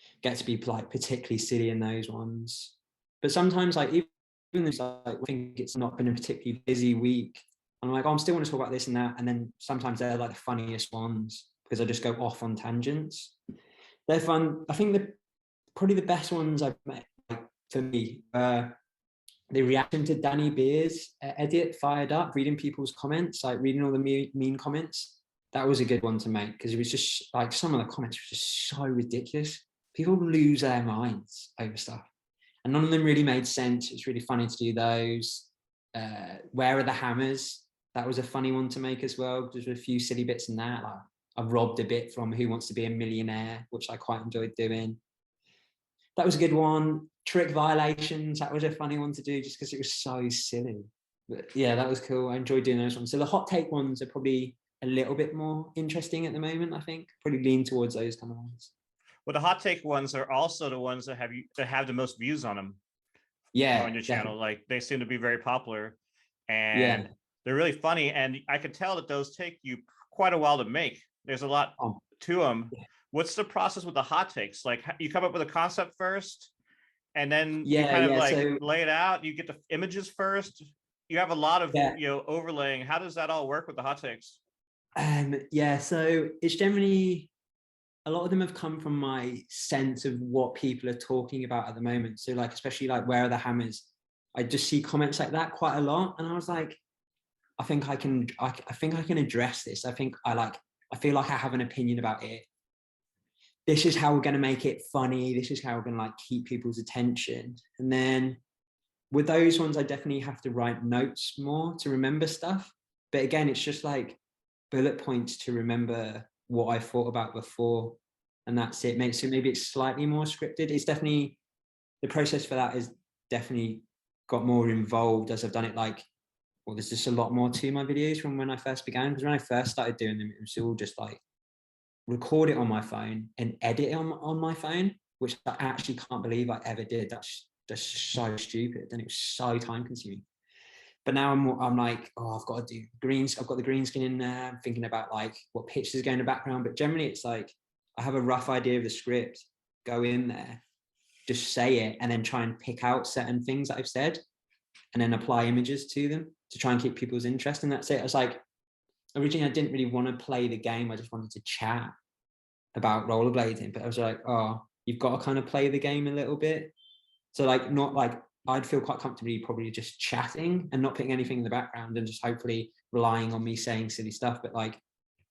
I get to be like particularly silly in those ones. But sometimes like even if I think it's not been a particularly busy week, I'm like, oh, I'm still want to talk about this and that. And then sometimes they're like the funniest ones because I just go off on tangents. They're fun. I think probably the best ones I've met, like, for me, the reaction to Danny Beers edit, Fired Up, reading people's comments, like reading all the mean comments. That was a good one to make because it was just like, some of the comments were just so ridiculous. People lose their minds over stuff, and none of them really made sense. It's really funny to do those. Where are the hammers? That was a funny one to make as well. There's a few silly bits in that. Like, I robbed a bit from Who Wants to Be a Millionaire, which I quite enjoyed doing. That was a good one. Trick violations, that was a funny one to do just because it was so silly. But yeah, that was cool. I enjoyed doing those ones. So the hot take ones are probably a little bit more interesting at the moment, I think. Probably lean towards those kind of ones. Well, the hot take ones are also the ones that have the most views on them. Yeah, on your channel. Like, they seem to be very popular, and yeah, they're really funny. And I can tell that those take you quite a while to make. There's a lot to them. Yeah. What's the process with the hot takes? Like, you come up with a concept first, and then Yeah, you kind of yeah, like so lay it out. You get the images first. You have a lot of yeah. Overlaying. How does that all work with the hot takes? Yeah, so it's generally, a lot of them have come from my sense of what people are talking about at the moment. So like, especially like, where are the hammers? I just see comments like that quite a lot, and I was like, I think I can address this. I feel like I have an opinion about it. This is how we're going to make it funny. This is how we're going to like keep people's attention. And then with those ones, I definitely have to write notes more to remember stuff. But again, it's just like bullet points to remember what I thought about before, and that's it. So maybe it's slightly more scripted. It's definitely, the process for that is definitely got more involved as I've done it. Like, well, there's just a lot more to my videos from when I first began, because when I first started doing them, it was all just like record it on my phone and edit it on my phone, which I actually can't believe I ever did. That's so stupid, and it was so time consuming. But now I'm like, oh, I've got to do greens. I've got the green screen in there. I'm thinking about like what pictures go in the background. But generally, it's like I have a rough idea of the script, go in there, just say it, and then try and pick out certain things that I've said, and then apply images to them to try and keep people's interest. And that's it. I was like, originally, I didn't really want to play the game. I just wanted to chat about rollerblading. But I was like, oh, you've got to kind of play the game a little bit. So like, not like, I'd feel quite comfortably probably just chatting and not putting anything in the background and just hopefully relying on me saying silly stuff. But like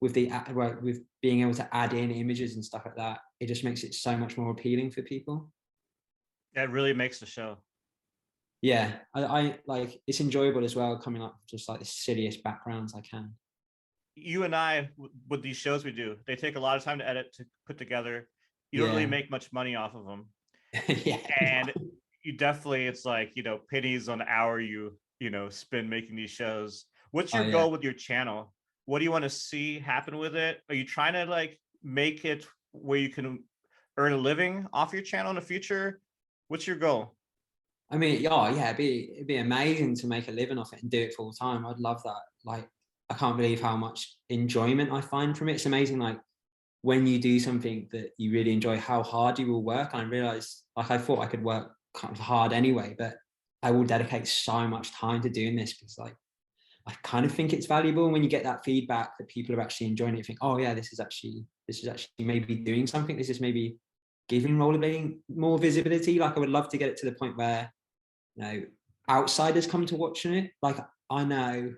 with with being able to add in images and stuff like that, it just makes it so much more appealing for people. That really makes the show. Yeah, I like, it's enjoyable as well, coming up with just like the silliest backgrounds I can. You and I, with these shows we do, they take a lot of time to edit, to put together. You don't really Yeah. make much money off of them. Yeah. And you definitely, it's like, pennies on the hour you spend making these shows. What's Oh your yeah. goal with your channel? What do you want to see happen with it? Are you trying to like make it where you can earn a living off your channel in the future? What's your goal? I mean, yeah, it'd be amazing to make a living off it and do it full time. I'd love that. Like, I can't believe how much enjoyment I find from it. It's amazing, like when you do something that you really enjoy, how hard you will work. And I realized, like, I thought I could work kind of hard anyway, but I will dedicate so much time to doing this because, like, I kind of think it's valuable. And when you get that feedback that people are actually enjoying it, you think, oh yeah, this is actually maybe doing something. This is maybe giving rollerblading more visibility. Like, I would love to get it to the point where, outsiders come to watching it. Like, I know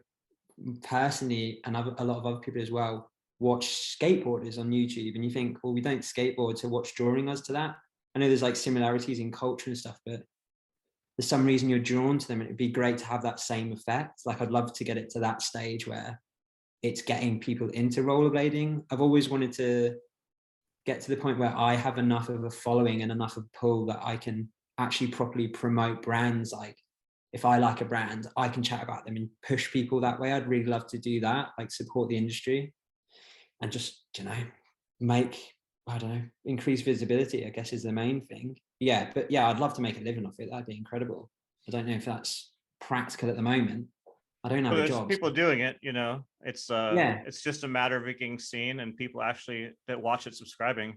personally, and a lot of other people as well, watch skateboarders on YouTube, and you think, well, we don't skateboard, so what's drawing us to that? I know there's like similarities in culture and stuff, but for some reason you're drawn to them, and it'd be great to have that same effect. Like, I'd love to get it to that stage where it's getting people into rollerblading. I've always wanted to get to the point where I have enough of a following and enough of a pull that I can actually properly promote brands. Like, if I like a brand, I can chat about them and push people that way. I'd really love to do that, like support the industry and just, make, increase visibility, I guess, is the main thing. Yeah, but yeah, I'd love to make a living off it. That'd be incredible. I don't know if that's practical at the moment. I don't have Well, a there's job. people doing it, Yeah, it's just a matter of it getting seen and people actually that watch it subscribing.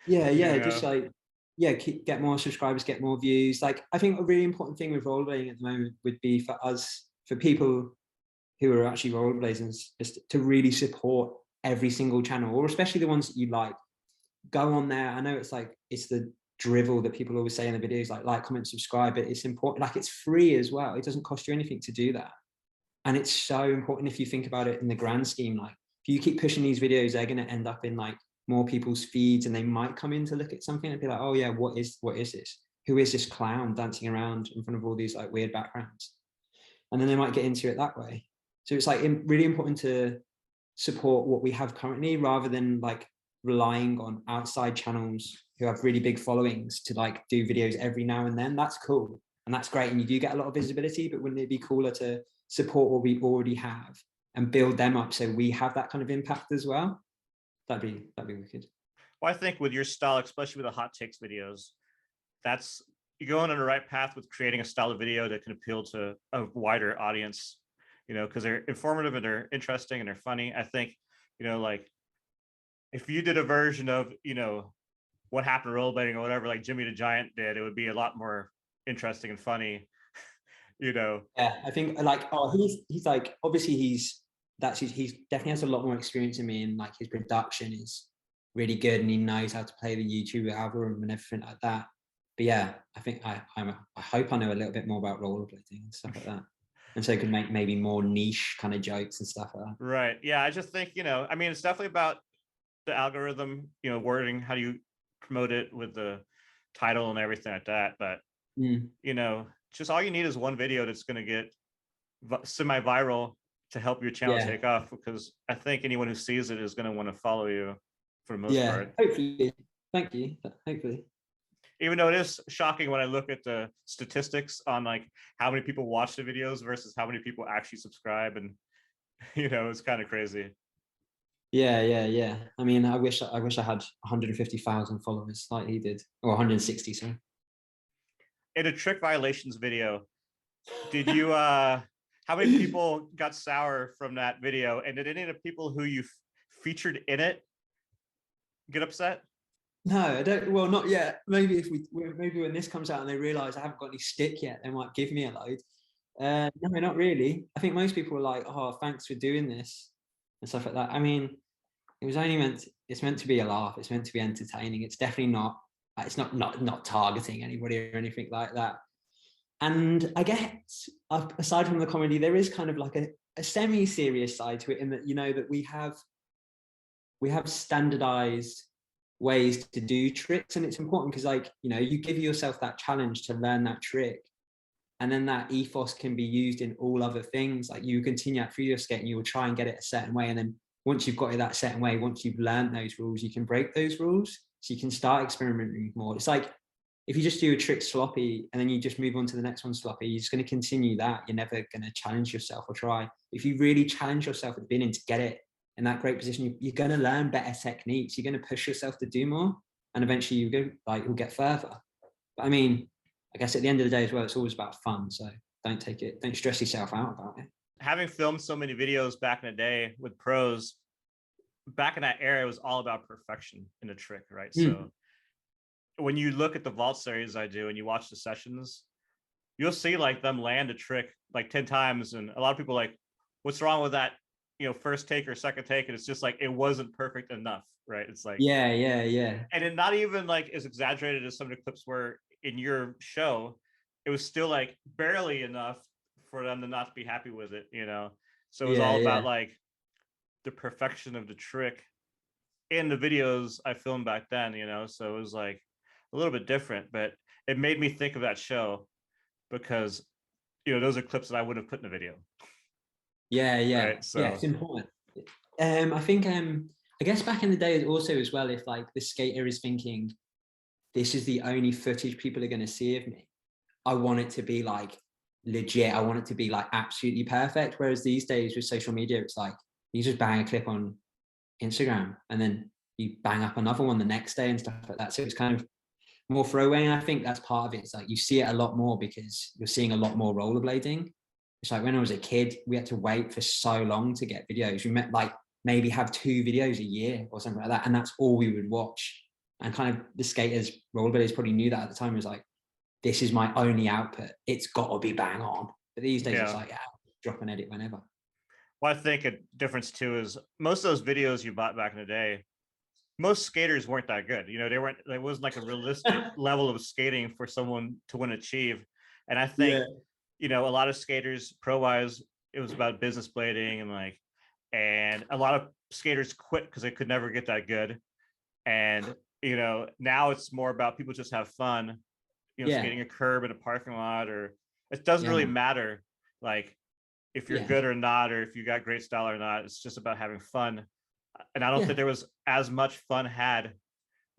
yeah, you just know like, yeah, get more subscribers, get more views. Like, I think a really important thing with rollerblading at the moment would be for us, for people who are actually rollerbladers, is to really support every single channel, or especially the ones that you like. Go on there. I know it's like, it's the drivel that people always say in the videos, like, comment, subscribe, but it's important. Like, it's free as well. It doesn't cost you anything to do that. And it's so important if you think about it in the grand scheme. Like, if you keep pushing these videos, they're going to end up in like more people's feeds, and they might come in to look at something and be like, oh yeah, what is this? Who is this clown dancing around in front of all these like weird backgrounds? And then they might get into it that way. So it's like really important to support what we have currently, rather than like relying on outside channels who have really big followings to like do videos every now and then. That's cool and that's great, and you do get a lot of visibility, but wouldn't it be cooler to support what we already have and build them up so we have that kind of impact as well? That'd be wicked. Well, I think with your style, especially with the hot takes videos, that's you're going on the right path with creating a style of video that can appeal to a wider audience, because they're informative and they're interesting and they're funny. I think, like if you did a version of, what happened to rollerblading or whatever, like Jimmy the Giant did, it would be a lot more interesting and funny, Yeah, I think like, oh, he's like, obviously he's definitely has a lot more experience than me, and like his production is really good, and he knows how to play the YouTube algorithm and everything like that. But yeah, I think I hope I know a little bit more about rollerblading and stuff like that, and so I can make maybe more niche kind of jokes and stuff like that. Right. Yeah. I just think, I mean, it's definitely about the algorithm, wording, how do you promote it with the title and everything like that. But, just all you need is one video that's going to get semi-viral to help your channel Yeah, take off, because I think anyone who sees it is going to want to follow you for the most yeah. part. Hopefully, thank you. Hopefully. Even though it is shocking when I look at the statistics on like how many people watch the videos versus how many people actually subscribe, and it's kind of crazy. Yeah. I mean, I wish I had 150,000 followers like he did, or 160. Sorry. In a trick violations video, did you how many people got sour from that video, and did any of the people who you featured in it get upset? No, I don't. Well, not yet. Maybe maybe when this comes out and they realise I haven't got any stick yet, they might give me a load. No, not really. I think most people are like, "Oh, thanks for doing this," and stuff like that. I mean, it was only it's meant to be a laugh. It's meant to be entertaining. It's definitely not. It's not targeting anybody or anything like that. And I guess aside from the comedy, there is kind of like a semi-serious side to it, in that, you know, that we have standardized ways to do tricks, and it's important because, like, you know, you give yourself that challenge to learn that trick, and then that ethos can be used in all other things. Like, you continue out through your skate and you will try and get it a certain way, and then once you've got it that certain way, once you've learned those rules, you can break those rules, so you can start experimenting more. It's like, if you just do a trick sloppy and then you just move on to the next one sloppy, you're just going to continue that. You're never going to challenge yourself or try. If you really challenge yourself at the beginning to get it in that great position, you're going to learn better techniques. You're going to push yourself to do more, and eventually you'll get further. But I mean, I guess at the end of the day as well, it's always about fun. So don't stress yourself out about it. Having filmed so many videos back in the day with pros, back in that era, it was all about perfection in a trick, right? So when you look at the vault series I do and you watch the sessions, you'll see like them land a trick like 10 times. And a lot of people are like, what's wrong with that, you know, first take or second take? And it's just like, it wasn't perfect enough, right? It's like, yeah. And it not even like as exaggerated as some of the clips were in your show. It was still like barely enough for them to not be happy with it, you know? So it was all about like the perfection of the trick in the videos I filmed back then, you know? So it was like a little bit different, but it made me think of that show because, you know, those are clips that I wouldn't have put in a video. Yeah. Right? So yeah, it's important. I think I guess back in the day also as well, if like the skater is thinking, this is the only footage people are going to see of me, I want it to be like legit. I want it to be like absolutely perfect. Whereas these days with social media, it's like you just bang a clip on Instagram and then you bang up another one the next day and stuff like that. So it's kind of more throwaway. And I think that's part of it. It's like you see it a lot more because you're seeing a lot more rollerblading. It's like when I was a kid, we had to wait for so long to get videos. We met like maybe have 2 videos a year or something like that. And that's all we would watch. And kind of the skaters, rollerbladers probably knew that at the time. It was like, this is my only output. It's got to be bang on. But these days it's like, drop and edit whenever. Well, I think a difference too is most of those videos you bought back in the day, most skaters weren't that good. You know, there wasn't like a realistic level of skating for someone to win achieve. And I think, you know, a lot of skaters pro wise, it was about business blading and a lot of skaters quit because they could never get that good. And, you know, now it's more about people just have fun, you know, skating a curb in a parking lot, or it doesn't really matter. Like if you're good or not, or if you got great style or not, it's just about having fun. And I don't think there was as much fun had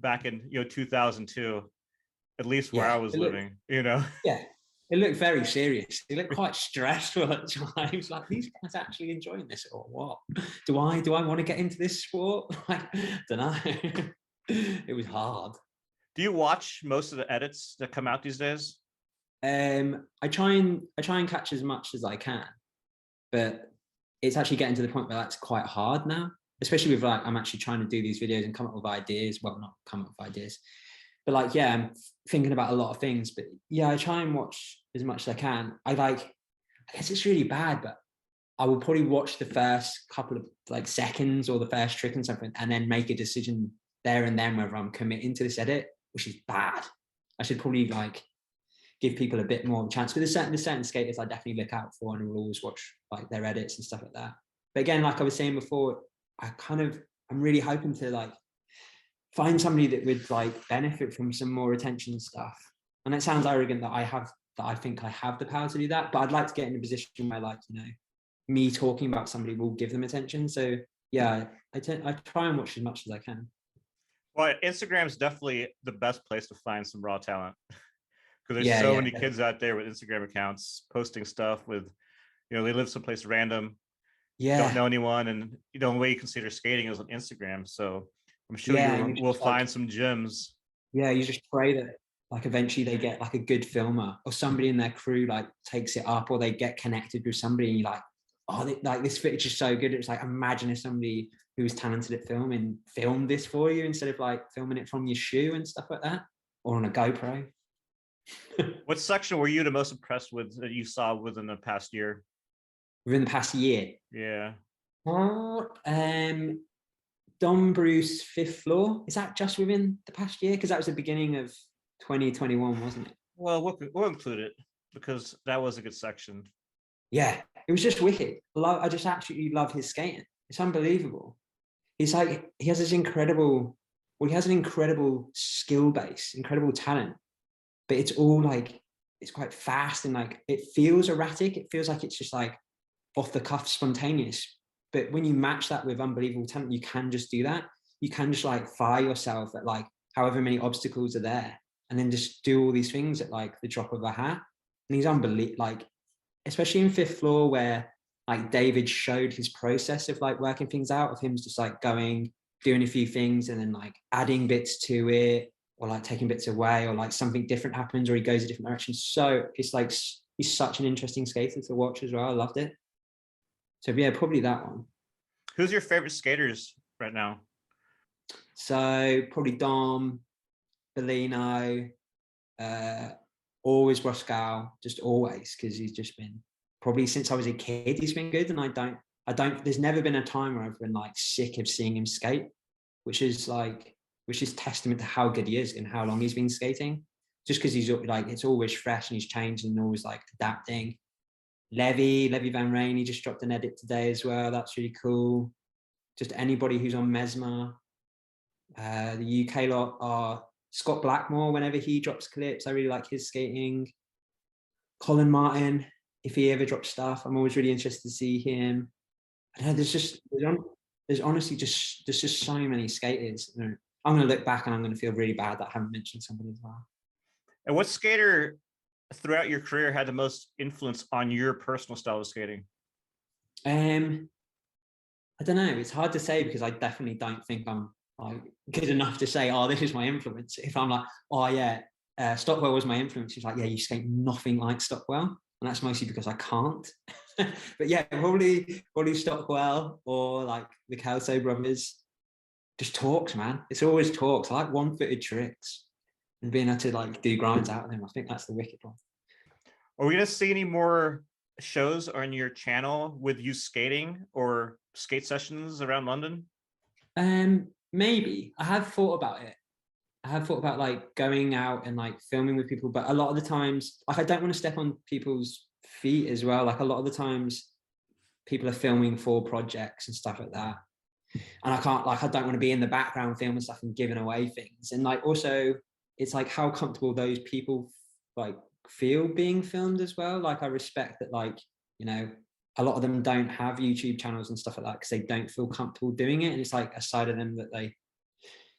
back in, you know, 2002, at least where I was living, you know? Yeah. It looked very serious. It looked quite stressful at times. Like, these guys actually enjoying this or what? Do I want to get into this sport? Like, don't know. It was hard. Do you watch most of the edits that come out these days? I try and catch as much as I can, but it's actually getting to the point where that's quite hard now, especially with like, I'm actually trying to do these videos and come up with ideas. Well, not come up with ideas, but like, I'm thinking about a lot of things, but I try and watch as much as I can. I guess it's really bad, but I will probably watch the first couple of like seconds or the first trick and something, and then make a decision there and then whether I'm committing to this edit, which is bad. I should probably like give people a bit more of a chance. But there's certain skaters I definitely look out for and will always watch like their edits and stuff like that. But again, like I was saying before, I'm really hoping to like find somebody that would like benefit from some more attention stuff. And it sounds arrogant that I think I have the power to do that, but I'd like to get in a position where, like, you know, me talking about somebody will give them attention. So I try and watch as much as I can. Well, Instagram is definitely the best place to find some raw talent because there's so many kids out there with Instagram accounts posting stuff with, you know, they live someplace random, don't know anyone, and the only way you consider skating is on Instagram. So I'm sure you will find some gems. Yeah, you just pray that like eventually they get like a good filmer or somebody in their crew like takes it up, or they get connected with somebody and you're like, oh, like this footage is so good. It's like, imagine if somebody who was talented at filming filmed this for you instead of like filming it from your shoe and stuff like that, or on a GoPro. What section were you the most impressed with that you saw within the past year? Within the past year? Yeah. Don Bruce fifth floor. Is that just within the past year? Because that was the beginning of 2021, wasn't it? Well, we'll include it. because that was a good section. Yeah, it was just wicked. I just absolutely love his skating. It's unbelievable. He's like, he has this incredible, well, he has an incredible skill base, incredible talent, but it's all like, it's quite fast and like, it feels erratic. It feels like it's just like off the cuff, spontaneous. But when you match that with unbelievable talent, you can just do that. You can just like fire yourself at like however many obstacles are there and then just do all these things at like the drop of a hat. And he's unbelievable, like, especially in Fifth Floor where like David showed his process of like working things out, of him just like going, doing a few things and then like adding bits to it or like taking bits away or like something different happens or he goes a different direction. So it's like, he's such an interesting skater to watch as well. I loved it. So yeah, probably that one. Who's your favorite skaters right now? So probably Dom, Bellino, always Broskow, just always, because he's just been, probably since I was a kid, he's been good. And I don't, there's never been a time where I've been like sick of seeing him skate, which is testament to how good he is and how long he's been skating. Just because he's like, it's always fresh and he's changing and always like adapting. Levy Van Rijn, he just dropped an edit today as well. That's really cool. Just anybody who's on Mesmer. The UK lot are Scott Blackmore. Whenever he drops clips, I really like his skating. Colin Martin, if he ever drops stuff, I'm always really interested to see him. I don't know, there's honestly just so many skaters. I'm going to look back and I'm going to feel really bad that I haven't mentioned somebody as well. And what skater throughout your career had the most influence on your personal style of skating? I don't know. It's hard to say because I definitely don't think I'm like good enough to say, oh, this is my influence. If I'm like, oh yeah, Stockwell was my influence. He's like, yeah, you skate nothing like Stockwell. And that's mostly because I can't. But yeah, probably Stockwell or like the Kelso brothers. Just talks, man. It's always talks. I like one-footed tricks and being able to like do grinds out of them. I think that's the wicked one. Are we gonna see any more shows on your channel with you skating or skate sessions around London? Maybe. I have thought about it. I have thought about like going out and like filming with people, but a lot of the times, like I don't want to step on people's feet as well. Like a lot of the times people are filming for projects and stuff like that. And I don't want to be in the background filming stuff and giving away things. And like, also it's like how comfortable those people like feel being filmed as well. Like I respect that, like, you know, a lot of them don't have YouTube channels and stuff like that because they don't feel comfortable doing it. And it's like a side of them that they,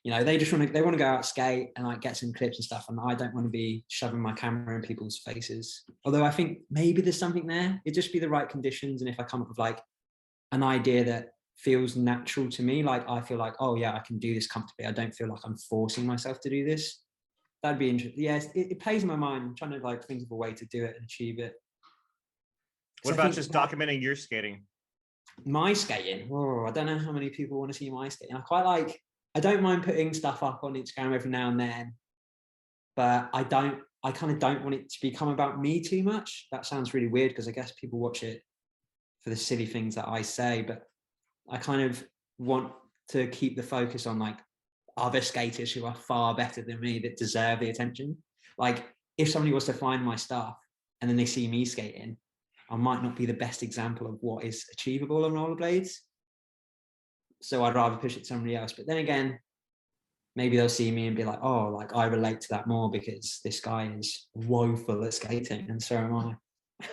you know, they want to go out skate and like get some clips and stuff. And I don't want to be shoving my camera in people's faces. Although I think maybe there's something there. It'd just be the right conditions. And if I come up with like an idea that feels natural to me, like I feel like, oh yeah, I can do this comfortably. I don't feel like I'm forcing myself to do this. That'd be interesting. Yes, it plays in my mind. I'm trying to like think of a way to do it and achieve it. What about just documenting your skating? My skating? Oh, I don't know how many people want to see my skating. I don't mind putting stuff up on Instagram every now and then, but I kind of don't want it to become about me too much. That sounds really weird because I guess people watch it for the silly things that I say, but I kind of want to keep the focus on like other skaters who are far better than me that deserve the attention. Like if somebody was to find my stuff and then they see me skating, I might not be the best example of what is achievable on rollerblades. So I'd rather push it to somebody else. But then again, maybe they'll see me and be like, oh, like I relate to that more because this guy is woeful at skating and so am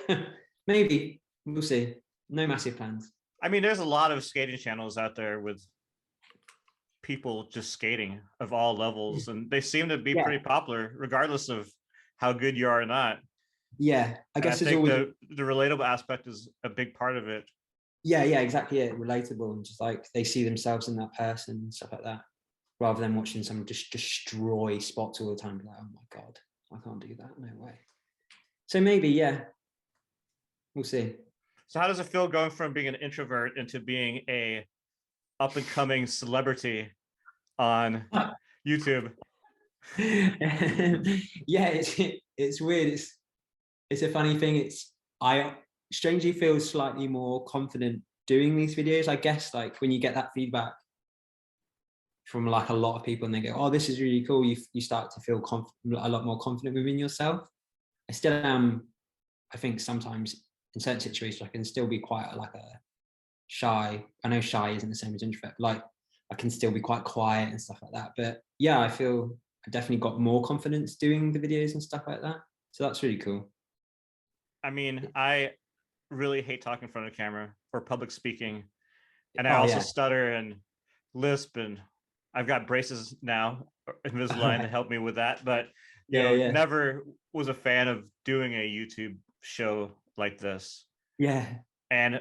I. Maybe, we'll see. No massive plans. I mean, there's a lot of skating channels out there with people just skating of all levels, and they seem to be pretty popular regardless of how good you are or not. Yeah, I guess there's always the relatable aspect is a big part of it. Yeah, exactly. Yeah, relatable and just like they see themselves in that person and stuff like that, rather than watching someone just destroy spots all the time. Like, oh my god, I can't do that. No way. So maybe, yeah, we'll see. So how does it feel going from being an introvert into being a up and coming celebrity on YouTube? Yeah, it's weird. It's a funny thing. I strangely feel slightly more confident doing these videos. I guess like when you get that feedback from like a lot of people and they go, oh, this is really cool, you start to feel a lot more confident within yourself. I still am I think sometimes in certain situations I can still be quite like a shy. I know shy isn't the same as introvert, but like I can still be quite quiet and stuff like that. But yeah, I feel I definitely got more confidence doing the videos and stuff like that. So that's really cool. I mean, I really hate talking in front of the camera for public speaking, and I Oh also yeah. stutter and lisp, and I've got braces now, All Invisalign, to right. help me with that. But Yeah, yeah. never was a fan of doing a YouTube show like this, Yeah. and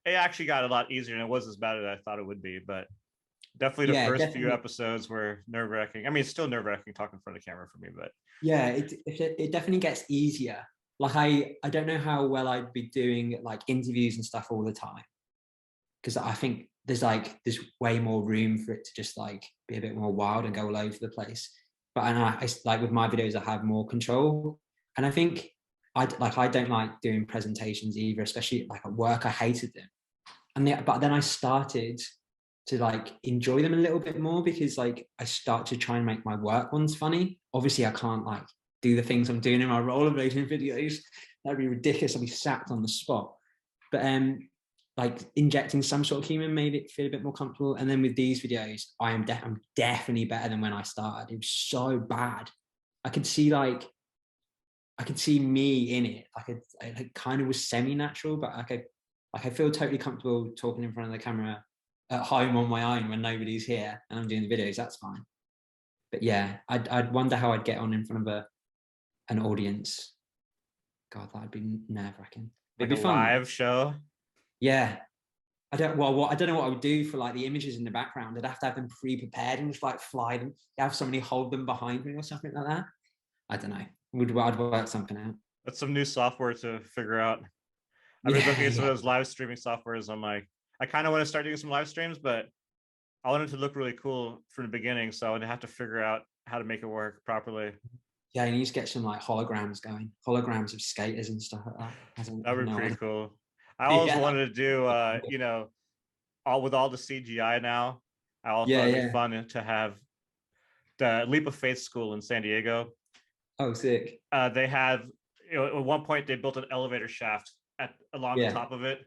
it actually got a lot easier, and it was as bad as I thought it would be. But definitely the Yeah, first few definitely. episodes were nerve wracking. I mean, it's still nerve wracking talking in front of the camera for me, but Yeah, it definitely gets easier. Like I don't know how well I'd be doing like interviews and stuff all the time, because I think there's way more room for it to just like be a bit more wild and go all over the place. But and I like with my videos, I have more control, and I think I don't like doing presentations either, especially like at work. I hated them, but then I started to like enjoy them a little bit more because like I start to try and make my work ones funny. Obviously, I can't like do the things I'm doing in my rollerblading videos. That'd be ridiculous. I'd be sacked on the spot. But like injecting some sort of humor made it feel a bit more comfortable. And then with these videos, I'm definitely better than when I started. It was so bad. I could see like I could see me in it. It kind of was semi-natural, but I feel totally comfortable talking in front of the camera at home on my own when nobody's here and I'm doing the videos. That's fine. But yeah, I'd wonder how I'd get on in front of an audience. God, that'd be nerve-wracking. It'd like be a fun though. live show. Yeah. I don't know what I would do for like the images in the background. I'd have to have them pre-prepared and just like fly them, have somebody hold them behind me or something like that. I don't know. I'd work something out. That's some new software to figure out. I've been Yeah, looking at some of yeah. those live streaming softwares. I'm like, I kind of want to start doing some live streams, but I want it to look really cool from the beginning. So I would have to figure out how to make it work properly. Yeah, you need to get some like holograms going, holograms of skaters and stuff like that. I That don't would be know. pretty cool. I always Yeah, wanted to do, all with all the CGI now. I also thought yeah, it'd be yeah. fun to have the Leap of Faith School in San Diego. Oh, sick. They have, at one point they built an elevator shaft along the Yeah. top of it,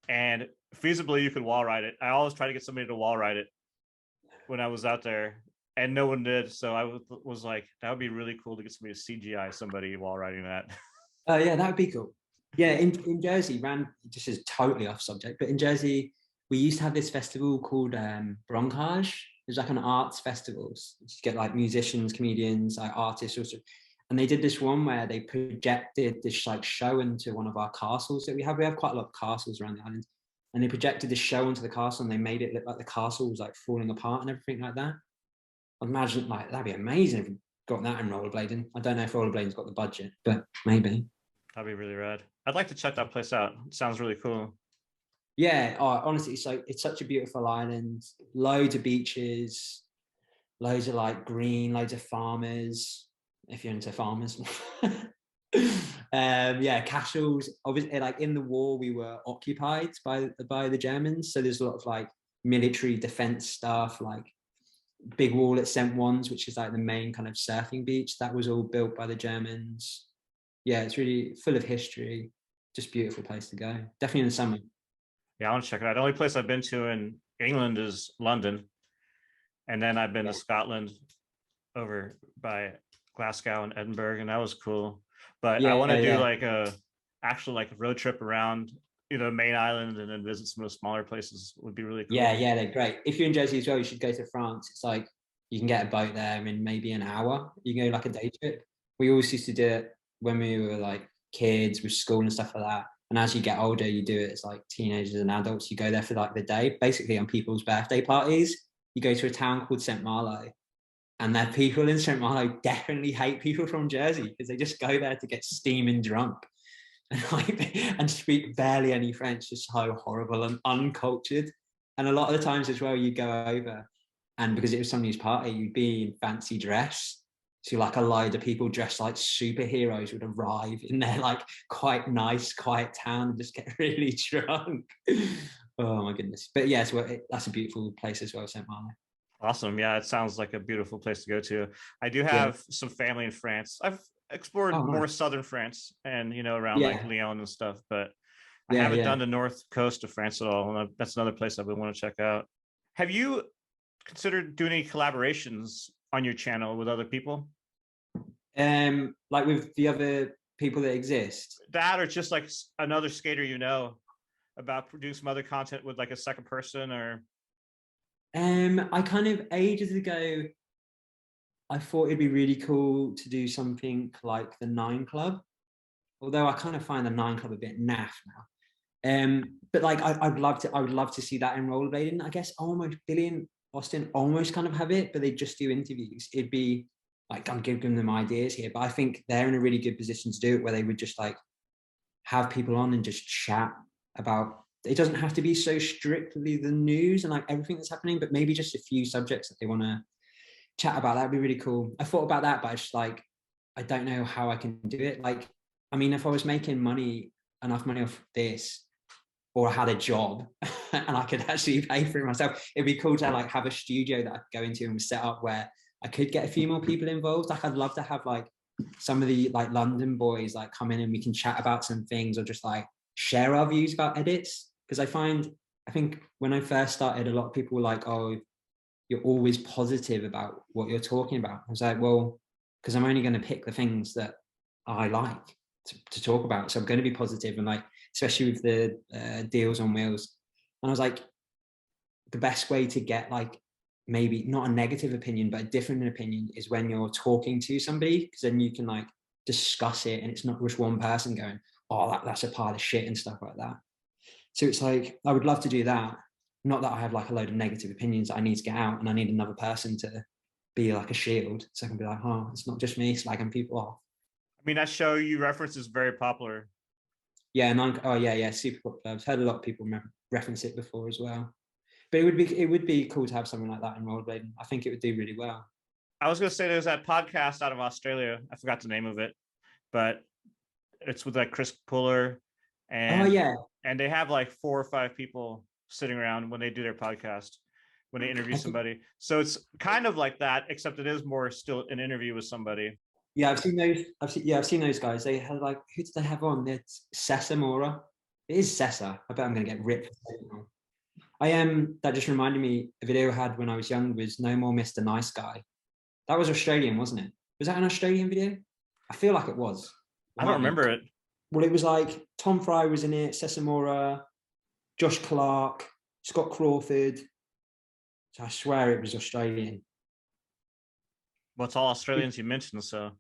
and feasibly you could wall ride it. I always try to get somebody to wall ride it when I was out there, and no one did. So I was like, that would be really cool to get somebody to CGI somebody while riding that. Oh, yeah, that would be cool. Yeah, in Jersey, this is totally off subject, but in Jersey, we used to have this festival called Broskow. It was like an arts festival. You get like musicians, comedians, like artists, also. And they did this one where they projected this like show into one of our castles that we have. We have quite a lot of castles around the island. And they projected this show into the castle and they made it look like the castle was like falling apart and everything like that. I imagine like that'd be amazing if we got that in rollerblading. I don't know if rollerblading's got the budget, but maybe. That'd be really rad. I'd like to check that place out. It sounds really cool. Yeah, oh, honestly, so it's such a beautiful island. Loads of beaches, loads of like green, loads of farmers. If you're into farmers, yeah, castles. Obviously, like in the war, we were occupied by the Germans, so there's a lot of like military defense stuff, like big wall at St. Ones, which is like the main kind of surfing beach. That was all built by the Germans. Yeah, it's really full of history. Just beautiful place to go. Definitely in the summer. Yeah, I want to check it out. The only place I've been to in England is London, and then I've been to Yeah, Scotland over by Glasgow and Edinburgh, and that was cool. But I want yeah, to do yeah. like a actual like road trip around, the main island, and then visit some of the smaller places. Would be really Yeah, cool. yeah, they're great. If you're in Jersey as well, you should go to France. It's like you can get a boat there in maybe an hour. You can go like a day trip. We always used to do it when we were like kids with school and stuff like that. And as you get older, you do it as like teenagers and adults. You go there for like the day, basically on people's birthday parties. You go to a town called St. Malo, and their people in St. Malo definitely hate people from Jersey because they just go there to get steaming drunk and, like, and speak barely any French, just so horrible and uncultured. And a lot of the times as well, you go over, and because it was somebody's party, you'd be in fancy dress. So like a load of people dressed like superheroes would arrive in their like quite nice, quiet town and just get really drunk. Oh my goodness! But yeah, that's a beautiful place as well, Saint Malo. Awesome. Yeah, it sounds like a beautiful place to go to. I do Yeah, have some family in France. explored Oh, more nice. southern France and, around like Yeah, Lyon and stuff, but I yeah, haven't yeah. done the north coast of France at all. And that's another place I would want to check out. Have you considered doing any collaborations on your channel with other people? Like with the other people that exist. That or just like another skater about produce some other content with like a second person or I kind of ages ago, I thought it'd be really cool to do something like the Nine Club, although I kind of find the Nine Club a bit naff now. But like I would love to see that in rollerblading. I guess almost Billy and Austin almost kind of have it, but they just do interviews. It'd be like I'm giving them ideas here, but I think they're in a really good position to do it where they would just like have people on and just chat about it. Doesn't have to be so strictly the news and like everything that's happening, but maybe just a few subjects that they want to chat about. That'd be really cool. I thought about that, but I just like I don't know how I can do it. Like, I mean, if I was making enough money off this, or I had a job and I could actually pay for it myself, it'd be cool to like have a studio that I could go into and set up where I could get a few more people involved. Like I'd love to have like some of the like London boys like come in and we can chat about some things or just like share our views about edits. Because I think when I first started, a lot of people were like, oh, you're always positive about what you're talking about. I was like, well, because I'm only going to pick the things that I like to talk about. So I'm going to be positive and like, especially with the deals on wheels. And I was like, the best way to get like maybe not a negative opinion, but a different opinion is when you're talking to somebody, because then you can like discuss it and it's not just one person going, oh, that's a pile of shit and stuff like that. So it's like, I would love to do that. Not that I have like a load of negative opinions that I need to get out and I need another person to be like a shield. So I can be like, oh, it's not just me slagging people off. I mean, that show you reference is very popular. Yeah, oh yeah, super popular. I've heard a lot of people reference it before as well. But it would be cool to have something like that in rollerblading. I think it would do really well. I was gonna say there's that podcast out of Australia. I forgot the name of it, but it's with like Chris Puller Oh and yeah, and they have like 4 or 5 people sitting around when they do their podcast, when they interview somebody. So it's kind of like that, except it is more still an interview with somebody. yeah, I've seen those. I've seen those guys. They had like, who did they have on? It's Sessa Mora. It is Sessa. I bet I'm gonna get ripped. I am. That just reminded me. A video I had when I was young was No More Mr. Nice Guy. That was Australian, wasn't it? Was that an Australian video? I feel like it was. I don't remember it. Well, it was like Tom Fry was in it, Sessa Mora, Josh Clark, Scott Crawford. So I swear it was Australian. Well, it's all Australians you mentioned, so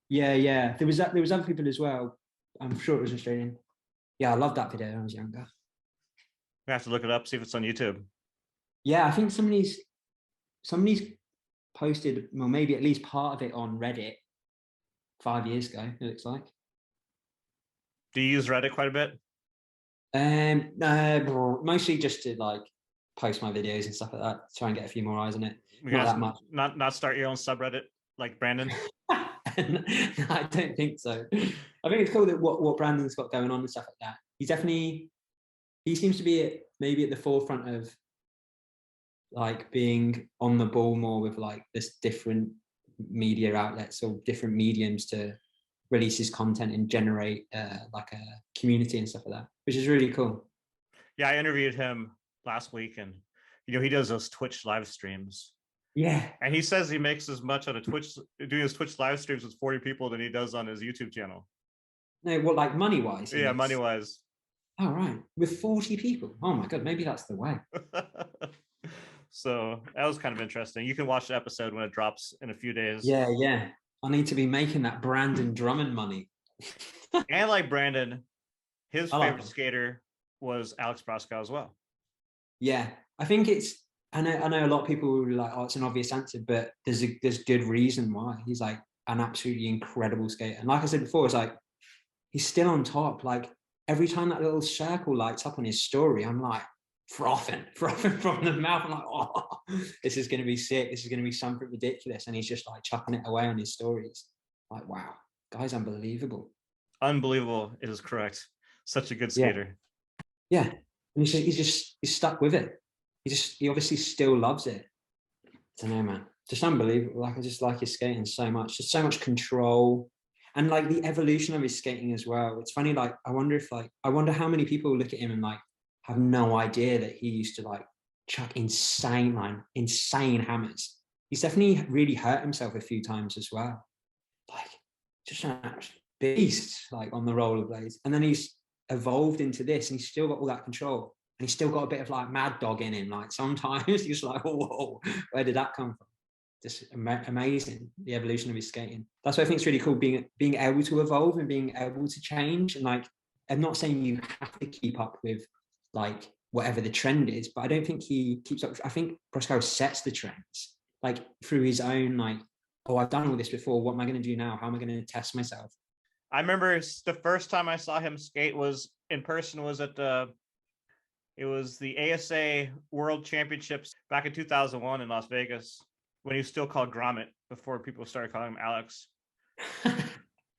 Yeah. There was other people as well. I'm sure it was Australian. Yeah, I loved that video when I was younger. we have to look it up, see if it's on YouTube. Yeah, I think somebody's posted, well, maybe at least part of it on Reddit 5 years ago, it looks like. Do you use Reddit quite a bit? Mostly just to like post my videos and stuff like that, try and get a few more eyes on it. Not that much. Not start your own subreddit like Brandon. No, I don't think so. I think it's cool that what Brandon's got going on and stuff like that. He seems to be maybe at the forefront of like being on the ball more with like this different media outlets or different mediums to release his content and generate like a community and stuff like that, which is really cool. Yeah, I interviewed him last week, and he does those Twitch live streams. Yeah, and he says he makes as much on doing his Twitch live streams with 40 people than he does on his YouTube channel. No, what, like money wise? Yeah, money wise. Oh right, with 40 people. Oh my god, maybe that's the way. So that was kind of interesting. You can watch the episode when it drops in a few days. Yeah. I need to be making that Brandon Drummond money. And like Brandon, his favorite skater was Alex Broskow as well. Yeah, I think I know a lot of people will be like, oh, it's an obvious answer, but there's good reason why. He's like an absolutely incredible skater. And like I said before, it's like he's still on top. Like every time that little circle lights up on his story, I'm like frothing from the mouth. I'm like, oh, this is going to be sick. This is going to be something ridiculous. And he's just like chucking it away on his stories. Like, wow, guy's unbelievable. Unbelievable is correct. Such a good skater. Yeah. And he's stuck with it. He obviously still loves it. I don't know, man. Just unbelievable. Like I just like his skating so much. Just so much control. And like the evolution of his skating as well. It's funny, like I wonder how many people look at him and like have no idea that he used to like chuck insane hammers. He's definitely really hurt himself a few times as well. Like just an beast, like on the rollerblades. And then he's evolved into this, and he's still got all that control, and he's still got a bit of like mad dog in him. Like sometimes he's like, whoa, where did that come from? Just amazing, the evolution of his skating. That's what I think is really cool, being able to evolve and being able to change. And like, I'm not saying you have to keep up with like whatever the trend is, but I don't think he keeps up. I think Broskow sets the trends like through his own like, oh, I've done all this before. What am I going to do now? How am I going to test myself? I remember the first time I saw him skate was in person, was at it was the ASA World Championships back in 2001 in Las Vegas, when he was still called Gromit before people started calling him Alex.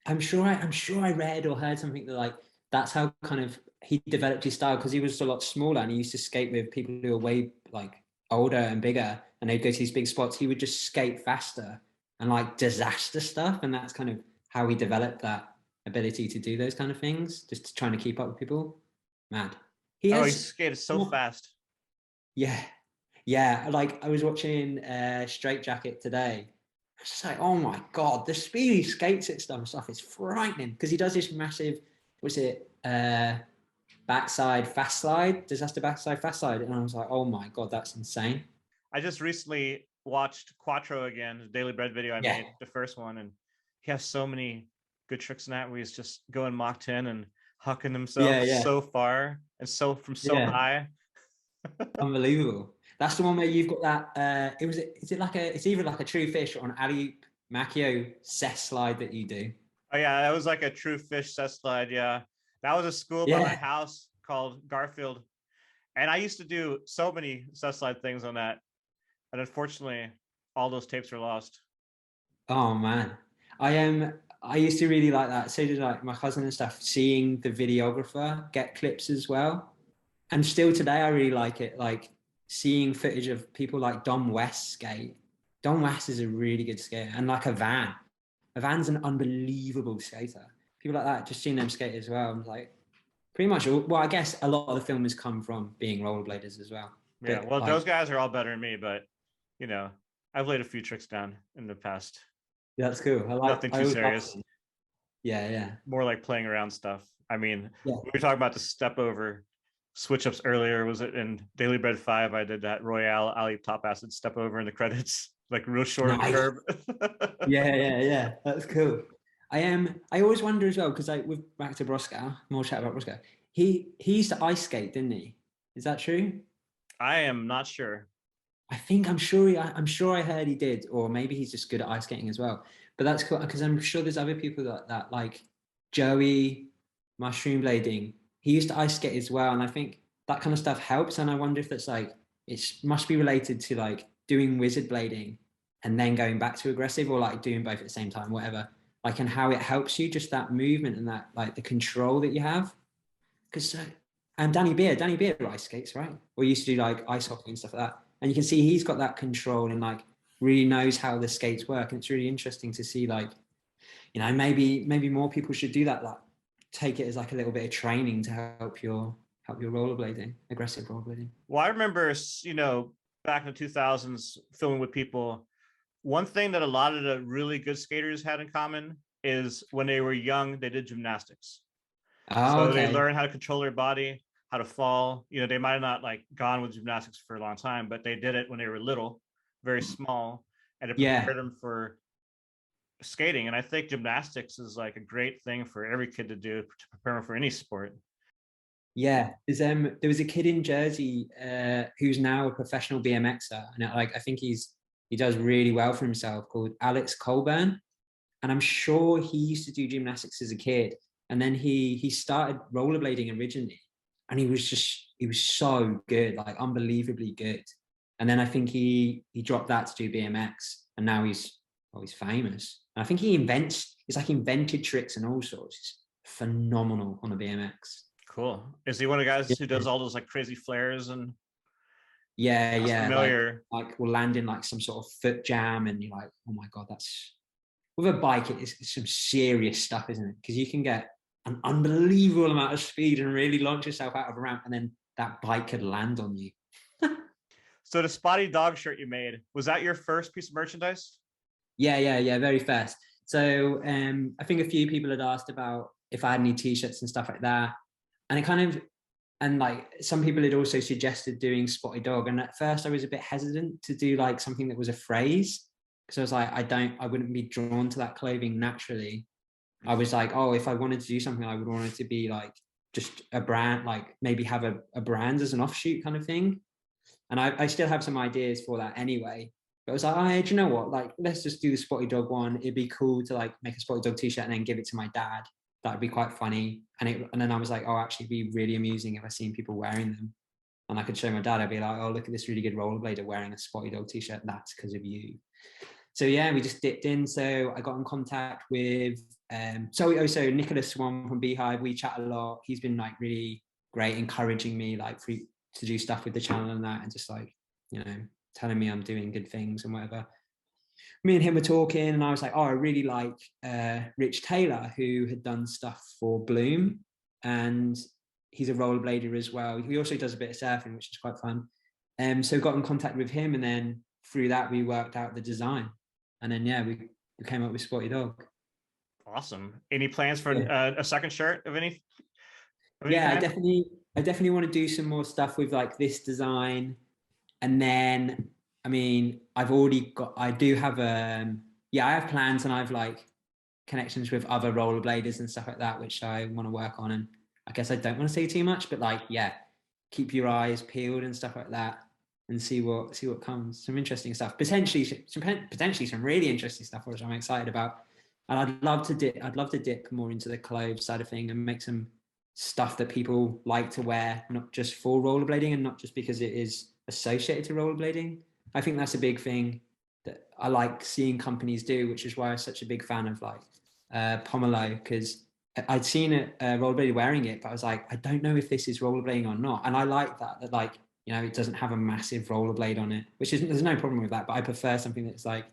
I'm sure I read or heard something that like that's how kind of he developed his style, because he was a lot smaller and he used to skate with people who were way like older and bigger, and they'd go to these big spots. He would just skate faster and like disaster stuff, and that's kind of how he developed that ability to do those kind of things, just trying to keep up with people. Mad. He skated so fast. Yeah, like I was watching Straight Jacket today. I was just like, oh my god, the speed he skates at stuff is frightening, because he does this massive, what's it, backside fast slide, disaster backside fast slide, and I was like, oh my god, that's insane. I just recently watched Quattro again, the Daily Bread video I made, the first one, and he has so many good tricks in that where he's just going Mach 10 and hucking himself so far and so high. Unbelievable. That's the one where you've got that it's either like a true fish or an alley Macchio cess slide that you do. Oh yeah, that was like a true fish cess slide. Yeah, that was a school by my house called Garfield, and I used to do so many cess slide things on that, and unfortunately all those tapes were lost. Oh man, I used to really like that. So did like my cousin and stuff, seeing the videographer get clips as well. And still today I really like it, like seeing footage of people like Dom West skate. Dom West is a really good skater, and like a Van's an unbelievable skater. People like that, just seeing them skate as well. I'm like, pretty much well, I guess a lot of the filmers come from being rollerbladers as well. Yeah, but, well, like, those guys are all better than me, but you know, I've laid a few tricks down in the past. Yeah, that's cool. Nothing too serious. Yeah. More like playing around stuff. I mean, we were talking about the step over switch ups earlier. Was it in Daily Bread 5? I did that Royale Ali top acid step over in the credits, like real short of the curb. yeah. That's cool. I always wonder as well, because like with back to Broskow, more chat about Broskow. He used to ice skate, didn't he? Is that true? I am not sure. I'm sure I heard he did, or maybe he's just good at ice skating as well. But that's cool, because I'm sure there's other people that like Joey, mushroom blading. He used to ice skate as well, and I think that kind of stuff helps. And I wonder if that's like, it must be related to like doing wizard blading and then going back to aggressive, or like doing both at the same time, whatever. Like, and how it helps you, just that movement and that like the control that you have. Because and Danny Beer ice skates, right? Or used to do like ice hockey and stuff like that. And you can see he's got that control and like really knows how the skates work. And it's really interesting to see, like, you know, maybe more people should do that. Like, take it as like a little bit of training to help your rollerblading, aggressive rollerblading. Well, I remember, you know, back in the 2000s filming with people. One thing that a lot of the really good skaters had in common is when they were young, they did gymnastics. They learned how to control their body, how to fall. You know, they might have not like gone with gymnastics for a long time, but they did it when they were little, very small, and it prepared them for skating. And I think gymnastics is like a great thing for every kid to do to prepare them for any sport. Yeah, there was a kid in Jersey who's now a professional BMXer, and like I think he does really well for himself, called Alex Colburn. And I'm sure he used to do gymnastics as a kid, and then he started rollerblading originally, and he was so good, like unbelievably good. And then I think he dropped that to do BMX, and now he's famous. And I think he's like invented tricks and all sorts. It's phenomenal on a BMX. Cool. Is he one of the guys who does all those like crazy flares and? Yeah. Familiar. Like will land in like some sort of foot jam, and you're like, oh my god, that's with a bike, it's some serious stuff, isn't it? Because you can get an unbelievable amount of speed and really launch yourself out of a ramp, and then that bike could land on you. So the Spotty Dog shirt you made, was that your first piece of merchandise? Yeah, very fast. So I think a few people had asked about if I had any t-shirts and stuff like that. And it kind of, and like some people had also suggested doing Spotty Dog. And at first I was a bit hesitant to do like something that was a phrase. Because I was like, I wouldn't be drawn to that clothing naturally. I was like, oh, if I wanted to do something, I would want it to be like just a brand, like maybe have a brand as an offshoot kind of thing. And I still have some ideas for that anyway. But I was like, oh, do you know what? Like, let's just do the Spotty Dog one. It'd be cool to like make a Spotty Dog t-shirt and then give it to my dad. That'd be quite funny. And then I was like, oh, actually, it'd be really amusing if I seen people wearing them. And I could show my dad. I'd be like, oh, look at this really good rollerblader wearing a Spotty Dog t-shirt. That's because of you. So yeah, we just dipped in. So I got in contact with so Nicholas Swan from Beehive. We chat a lot. He's been like really great, encouraging me like to do stuff with the channel and that, and just like, you know, telling me I'm doing good things and whatever. Me and him were talking, and I was like, oh, I really like Rich Taylor, who had done stuff for Bloom, and he's a rollerblader as well. He also does a bit of surfing, which is quite fun. So got in contact with him, and then through that we worked out the design, and then yeah, we came up with Spotty Dog. Awesome. Any plans for a second shirt of any? Yeah, I definitely want to do some more stuff with like this design. And then, I mean, I have plans, and I've like connections with other rollerbladers and stuff like that, which I want to work on. And I guess I don't want to say too much, but like, yeah, keep your eyes peeled and stuff like that, and see what comes. Some interesting stuff, potentially some really interesting stuff, which I'm excited about. And I'd love to dip more into the clothes side of thing and make some stuff that people like to wear, not just for rollerblading and not just because it is associated to rollerblading. I think that's a big thing that I like seeing companies do, which is why I'm such a big fan of like Pomelo, because I'd seen a rollerblader wearing it, but I was like, I don't know if this is rollerblading or not. And I like that like, you know, it doesn't have a massive rollerblade on it, there's no problem with that, but I prefer something that's like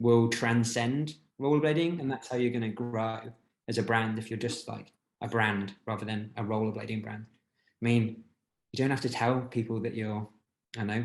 will transcend rollerblading, and that's how you're going to grow as a brand if you're just like a brand rather than a rollerblading brand. I mean, you don't have to tell people that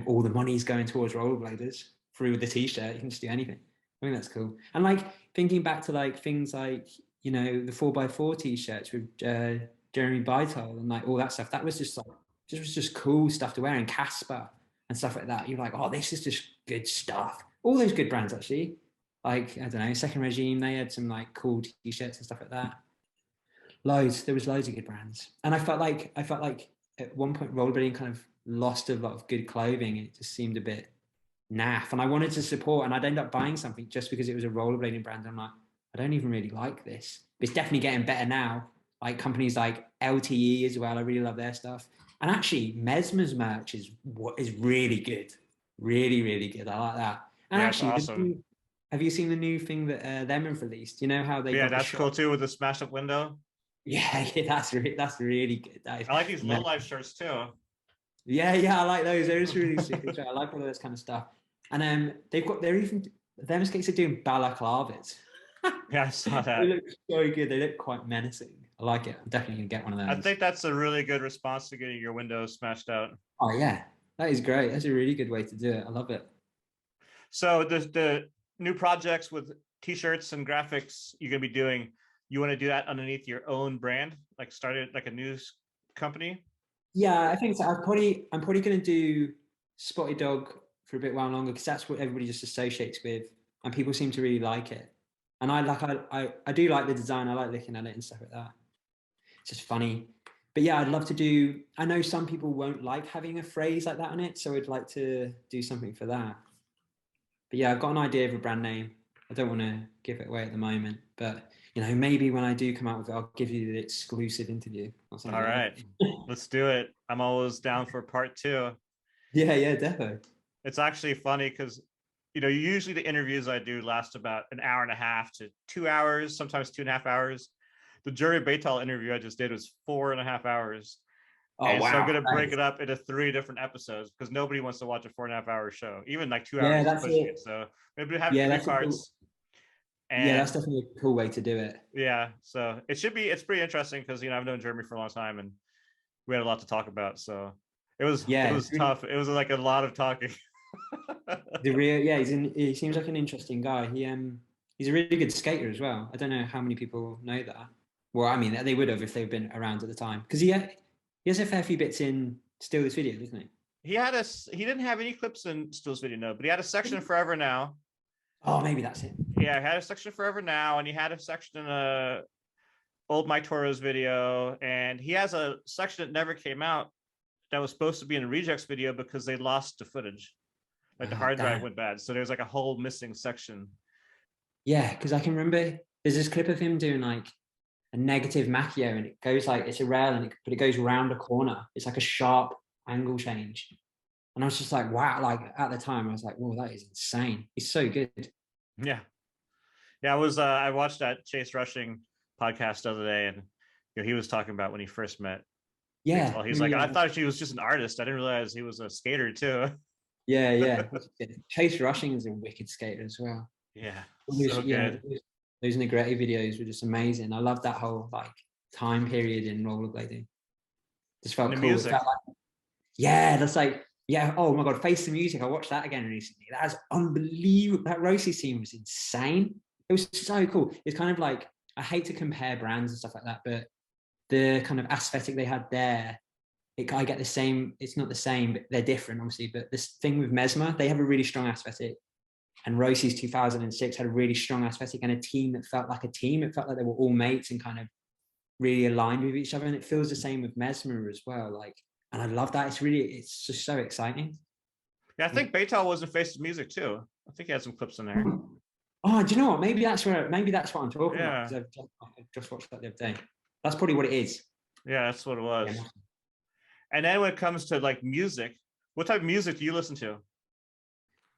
all the money's going towards rollerbladers through the t-shirt. You can just do anything. I think that's cool. And like thinking back to like things like, you know, the 4x4 t-shirts with Jeremy Beightol and like all that stuff. That was just like, just cool stuff to wear, and Casper and stuff like that. You're like, oh, this is just good stuff. All those good brands actually. Like, I don't know, Second Regime, they had some like cool t-shirts and stuff like that. There was loads of good brands. And I felt like at one point rollerblading kind of lost a lot of good clothing. It just seemed a bit naff, and I wanted to support, and I'd end up buying something just because it was a rollerblading brand. I'm like, I don't even really like this. It's definitely getting better now. Like companies like LTE as well, I really love their stuff. And actually, Mesmer's merch is really good, really good. I like that. And yeah, actually, awesome. have you seen the new thing that them have released? You know how they got that's cool too with the smashed up window. Yeah, that's really good. I like these low life shirts too. Yeah, I like those. Those are really sick. I like all those kind of stuff. And them skates are doing balaclavas. Yeah, I saw that. They look so good. They look quite menacing. I like it. I'm definitely gonna get one of those. I think that's a really good response to getting your windows smashed out. Oh yeah, that is great. That's a really good way to do it. I love it. So the new projects with t-shirts and graphics you're gonna be doing, you want to do that underneath your own brand, like started like a news company? Yeah, I think so. I'm probably going to do Spotty Dog for a bit while longer, because that's what everybody just associates with, and people seem to really like it. And I do like the design. I like looking at it and stuff like that. It's just funny. But yeah, I'd love to do. I know some people won't like having a phrase like that on it, so I'd like to do something for that. But yeah, I've got an idea of a brand name. I don't want to give it away at the moment, but you know, maybe when I do come out with it, I'll give you the exclusive interview. All right, let's do it. I'm always down for part 2. Yeah, definitely. It's actually funny because, you know, usually the interviews I do last about an hour and a half to 2 hours, sometimes 2.5 hours. The Jeremy Beightol interview I just did was 4.5 hours. Oh, and wow. So I'm going to break it up into 3 different episodes because nobody wants to watch a 4.5 hour show. Even like 2 hours yeah, is that's pushing it. it. So maybe have 3 parts. Yeah, And that's definitely a cool way to do it. yeah, so it's pretty interesting because I've known Jeremy for a long time and we had a lot to talk about. So it Yeah, was tough. It was like a lot of talking. yeah, he seems like an interesting guy. He's a really good skater as well. I don't know how many people know that. Well, I mean, they would have if they've been around at the time, because he has a fair few bits in Still This Video, doesn't he? He didn't have any clips in Still's video, no, but he had a section in Forever Now. Oh, maybe that's it. Yeah, I had a section in Forever Now, and he had a section in old Mike Toro's video, and he has a section that never came out that was supposed to be in a rejects video because they lost the footage. Like the hard drive went bad, so there's like a whole missing section. Yeah, because I can remember there's this clip of him doing like a negative macchio, and it goes like it's a rail, but it goes round a corner. It's like a sharp angle change, and I was just like, wow! Like at the time, I was like, whoa, that is insane. He's so good. Yeah, I watched that Chase Rushing podcast the other day, and he was talking about when he first met. Yeah, He's like, I thought he was just an artist. I didn't realize he was a skater too. Yeah. Chase Rushing is a wicked skater as well. Yeah, so good. Those Negretti videos were just amazing. I love that whole like time period in rollerblading. Just felt cool. Music. That's like, yeah. Oh my god, Face the Music. I watched that again recently. That's unbelievable. That Rosie scene was insane. It was so cool. It's kind of like, I hate to compare brands and stuff like that, but the kind of aesthetic they had there, I get the same. It's not the same, but they're different, obviously. But this thing with Mesmer, they have a really strong aesthetic. And Rosie's 2006 had a really strong aesthetic and a team that felt like a team. It felt like they were all mates and kind of really aligned with each other. And it feels the same with Mesmer as well. Like, and I love that. It's just so exciting. Yeah, I think Beightol was in Face the Music too. I think he had some clips in there. Oh, do you know what? Maybe that's what I'm talking about. Because I've just watched that the other day. That's probably what it is. Yeah, that's what it was. Yeah. And then when it comes to like music, what type of music do you listen to?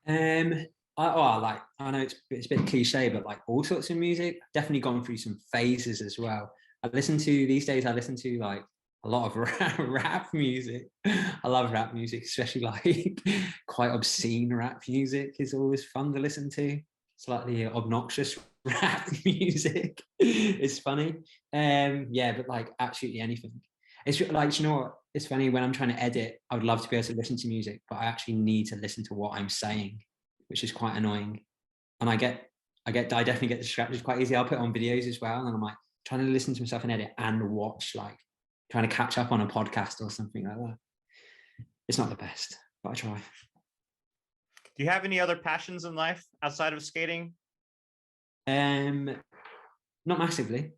I know it's a bit cliche, but like all sorts of music. Definitely gone through some phases as well. These days I listen to like a lot of rap music. I love rap music, especially like quite obscene rap music is always fun to listen to. Slightly obnoxious rap music. It's funny. But like absolutely anything. It's like, you know what? It's funny when I'm trying to edit, I would love to be able to listen to music, but I actually need to listen to what I'm saying, which is quite annoying. And I definitely get distracted quite easy. I'll put on videos as well, and I'm like trying to listen to myself and edit and watch, like trying to catch up on a podcast or something like that. It's not the best, but I try. Do you have any other passions in life outside of skating? Not massively.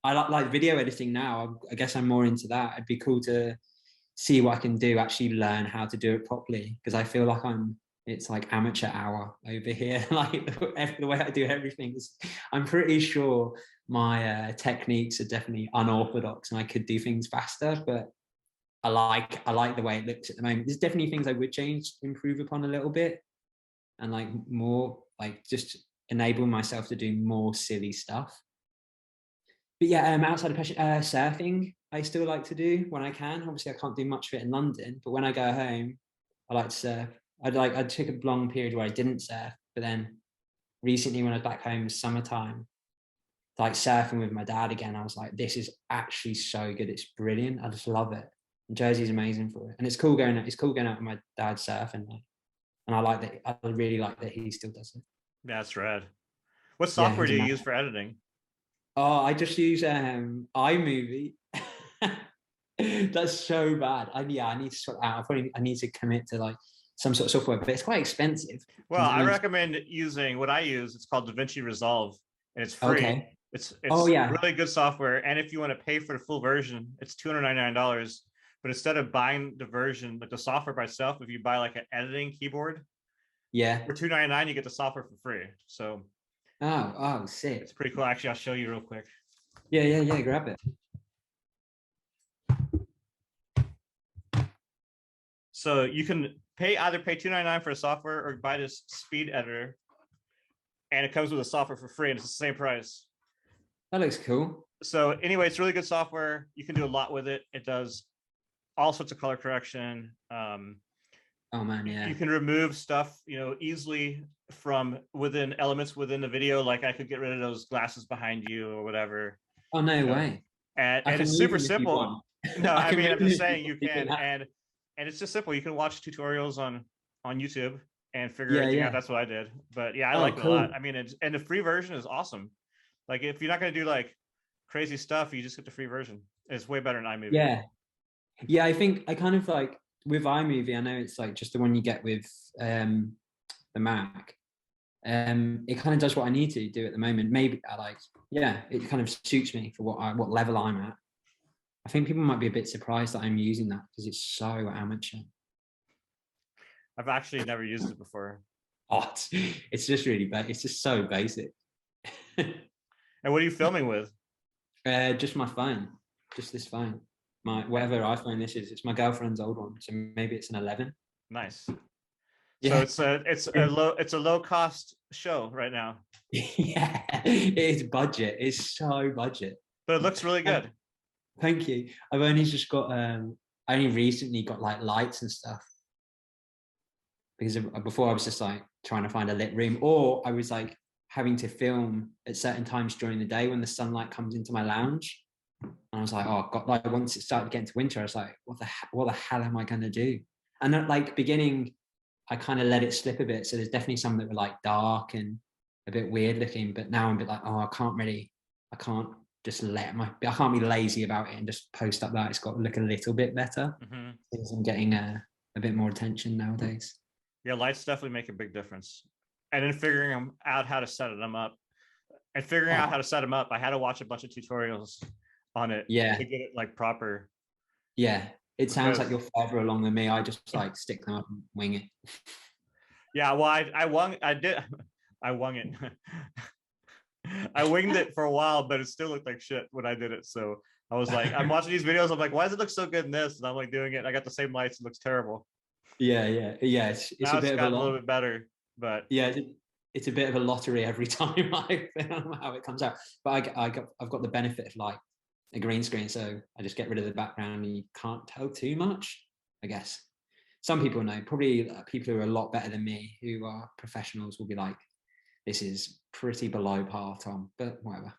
I like video editing now. I guess I'm more into that. It'd be cool to see what I can do, actually learn how to do it properly, because I feel like it's like amateur hour over here. Like the way I do everything is, I'm pretty sure my techniques are definitely unorthodox and I could do things faster, but I like the way it looks at the moment. There's definitely things I would improve upon a little bit, and like more like just enable myself to do more silly stuff. But yeah, outside of passion, surfing, I still like to do when I can. Obviously, I can't do much of it in London, but when I go home, I like to surf. I took a long period where I didn't surf, but then recently when I was back home, summertime, like surfing with my dad again, I was like, this is actually so good. It's brilliant. I just love it. And Jersey's amazing for it, and it's cool going out with my dad surfing, and I like that. I really like that he still does it. Yeah, that's rad. What software do you use for editing? Oh, I just use iMovie. That's so bad. I need to sort out. I need to commit to like some sort of software, but it's quite expensive. Well, I recommend using what I use. It's called DaVinci Resolve, and it's free. Okay. It's really good software. And if you want to pay for the full version, it's $299. But instead of buying the version, like the software by itself, if you buy like an editing keyboard, for $299 you get the software for free. So sick. It's pretty cool. Actually, I'll show you real quick. Yeah, grab it. So you can either pay $299 for a software or buy this speed editor, and it comes with a software for free, and it's the same price. That looks cool. So anyway, it's really good software. You can do a lot with it. It does all sorts of color correction. Oh man, yeah. You can remove stuff, easily from within elements within the video. Like I could get rid of those glasses behind you or whatever, Oh no you know, way. I and can it's move super them if you simple. want. No, I I can mean, move I'm them just if you saying you want. You can, have. and it's just simple. You can watch tutorials on YouTube and figure Yeah, everything out. yeah. That's what I did. But yeah, I Oh, like it a lot. cool. I mean, and the free version is awesome. Like if you're not going to do like crazy stuff, you just get the free version. It's way better than iMovie. Yeah. Yeah, I think I kind of like with iMovie, I know it's like just the one you get with the Mac. It kind of does what I need to do at the moment. Maybe I like, yeah, it kind of suits me for what level I'm at. I think people might be a bit surprised that I'm using that because it's so amateur. I've actually never used it before. Oh, it's just really it's just so basic. And what are you filming with? Just my phone, just this phone, my whatever iPhone this is. It's my girlfriend's old one, so maybe it's an 11. Nice. So Yeah, it's a low cost show right now, yeah, it's budget. It's so budget. but it looks really good. Thank you. I've only just got I only recently got like lights and stuff because before I was just like trying to find a lit room, or I was like having to film at certain times during the day when the sunlight comes into my lounge. And I was like, oh God, like once it started getting to winter, I was like, what the hell am I going to do? And at like beginning, I kind of let it slip a bit. So there's definitely some that were like dark and a bit weird looking, but now I'm a bit like, oh, I can't just I can't be lazy about it and just post up that. It's got to look a little bit better because I'm getting a bit more attention nowadays. Yeah, lights definitely make a big difference. And then figuring out how to set them up. And figuring out how to set them up, I had to watch a bunch of tutorials on it Yeah. to get it like proper. Yeah. It sounds like Because you're further along than me. I just like stick them up and wing it. yeah, well, I winged it. I winged it for a while, but it still looked like shit when I did it. So I was like, I'm watching these videos. I'm like, why does it look so good in this? And I'm like doing it. And I got the same lights. It looks terrible. Yeah. It's Now a it's bit of a gotten a lot. little bit better, but Yeah. It's a bit of a lottery every time I film how it comes out. But I've got the benefit of like a green screen, so I just get rid of the background and you can't tell too much, I guess. Some people know, probably people who are a lot better than me, who are professionals, will be like, this is pretty below par, Tom, but whatever.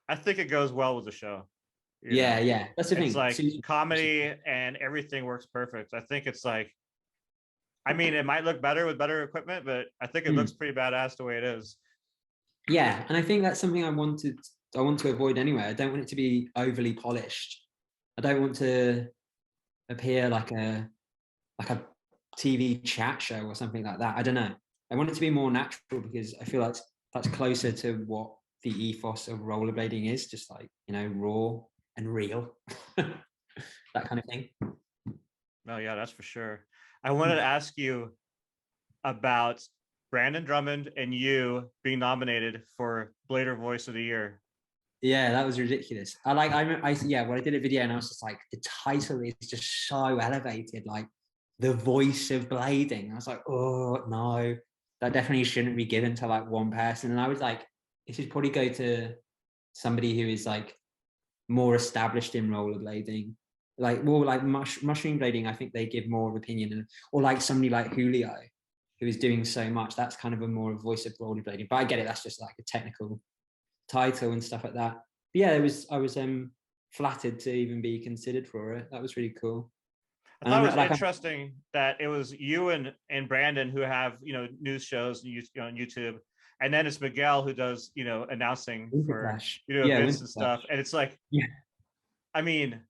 I think it goes well with the show. Yeah. That's the It's thing. like comedy and everything works perfect. I think it's like, I mean, it might look better with better equipment, but I think it looks pretty badass the way it is. Yeah, and I think that's something I want to avoid anyway. I don't want it to be overly polished. I don't want to appear like a TV chat show or something like that. I don't know. I want it to be more natural because I feel like that's closer to what the ethos of rollerblading is, just like, raw and real. That kind of thing. Oh yeah, that's for sure. I wanted to ask you about Brandon Drummond and you being nominated for Blader Voice of the Year. Yeah, that was ridiculous. When I did a video and I was just like, the title is just so elevated, like the voice of blading. I was like, oh no, that definitely shouldn't be given to like one person. And I was like, it should probably go to somebody who is like more established in rollerblading, like more like mushroom blading. I think they give more of opinion, or like somebody like Julio, who is doing so much. That's kind of a more voice of rollerblading. But I get it. That's just like a technical title and stuff like that. But yeah, I was flattered to even be considered for it. That was really cool. I thought it was interesting that it was you and Brandon who have news shows on YouTube, and then it's Miguel who does announcing for events and stuff. And it's like, I mean,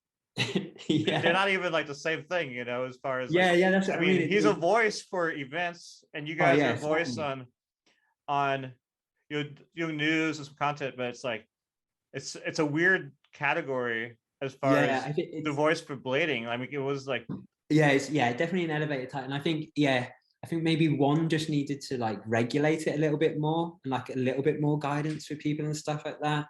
they're not even like the same thing, as far as that's what I mean. He's a voice for events, and you guys are a voice on news and some content, but it's like it's a weird category as far as the voice for blading. I mean, it was like it's definitely an elevated title. And I think maybe one just needed to like regulate it a little bit more and like a little bit more guidance for people and stuff like that.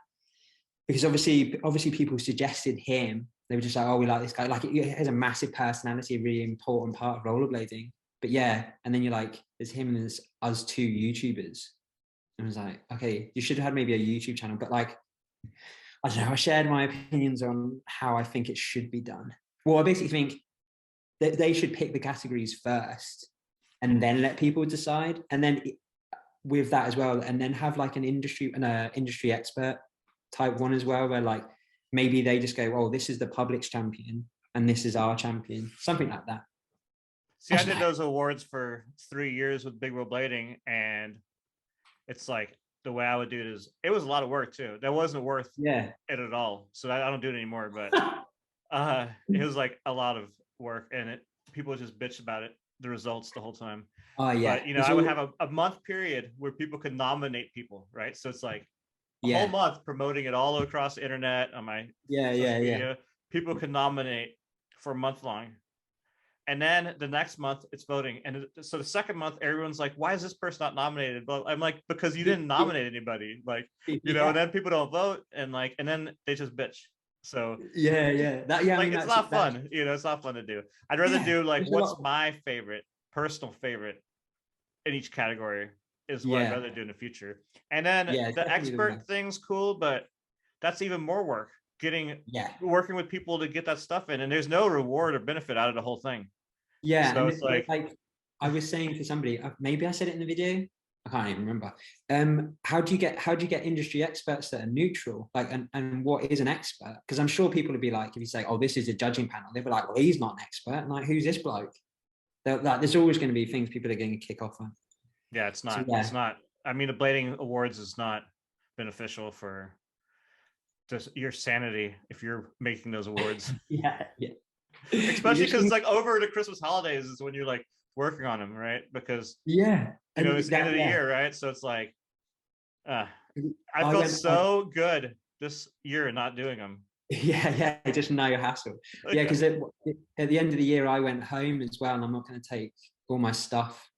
Because obviously people suggested him. They were just like, oh, we like this guy. Like it has a massive personality, a really important part of rollerblading. But yeah, and then you're like, there's him and there's us two YouTubers. And I was like, okay, you should have had maybe a YouTube channel. But like, I don't know, I shared my opinions on how I think it should be done. Well, I basically think they should pick the categories first and then let people decide. And then with that as well, and then have like an industry expert type one as well, where like maybe they just go, oh, this is the public's champion and this is our champion, something like that. See, I did those awards for 3 years with Big Rollerblading, and it's like the way I would do it is it was a lot of work too. That wasn't worth it at all. So I don't do it anymore, but it was like a lot of work, and people just bitch about it, the results the whole time. Oh yeah. But I would have a month period where people could nominate people, right? So it's like a whole month promoting it all across the internet on my social media. People could nominate for a month long. And then the next month it's voting. And so the second month, everyone's like, why is this person not nominated? But I'm like, because you didn't nominate anybody. Like, and then people don't vote, and then they just bitch. So it's not fun. It's not fun to do. I'd rather do like what's my personal favorite in each category is what I'd rather do in the future. And then the expert thing's cool, but that's even more work. Working with people to get that stuff in, and there's no reward or benefit out of the whole thing. So it's like I was saying to somebody, maybe I said it in the video, I can't even remember. How do you get industry experts that are neutral? Like, and what is an expert? Because I'm sure people would be like, if you say, oh, this is a judging panel, they'd be like, well, he's not an expert. And like, who's this bloke? Like, there's always going to be things people are going to kick off on. Yeah, it's not. It's not. I mean, the blading awards is not beneficial for just your sanity if you're making those awards. Especially because it's like over the Christmas holidays is when you're like working on them, right? Because it's the end of the year, right? So it's like I felt so good this year not doing them. Just no hassle. Because at the end of the year I went home as well, and I'm not going to take all my stuff,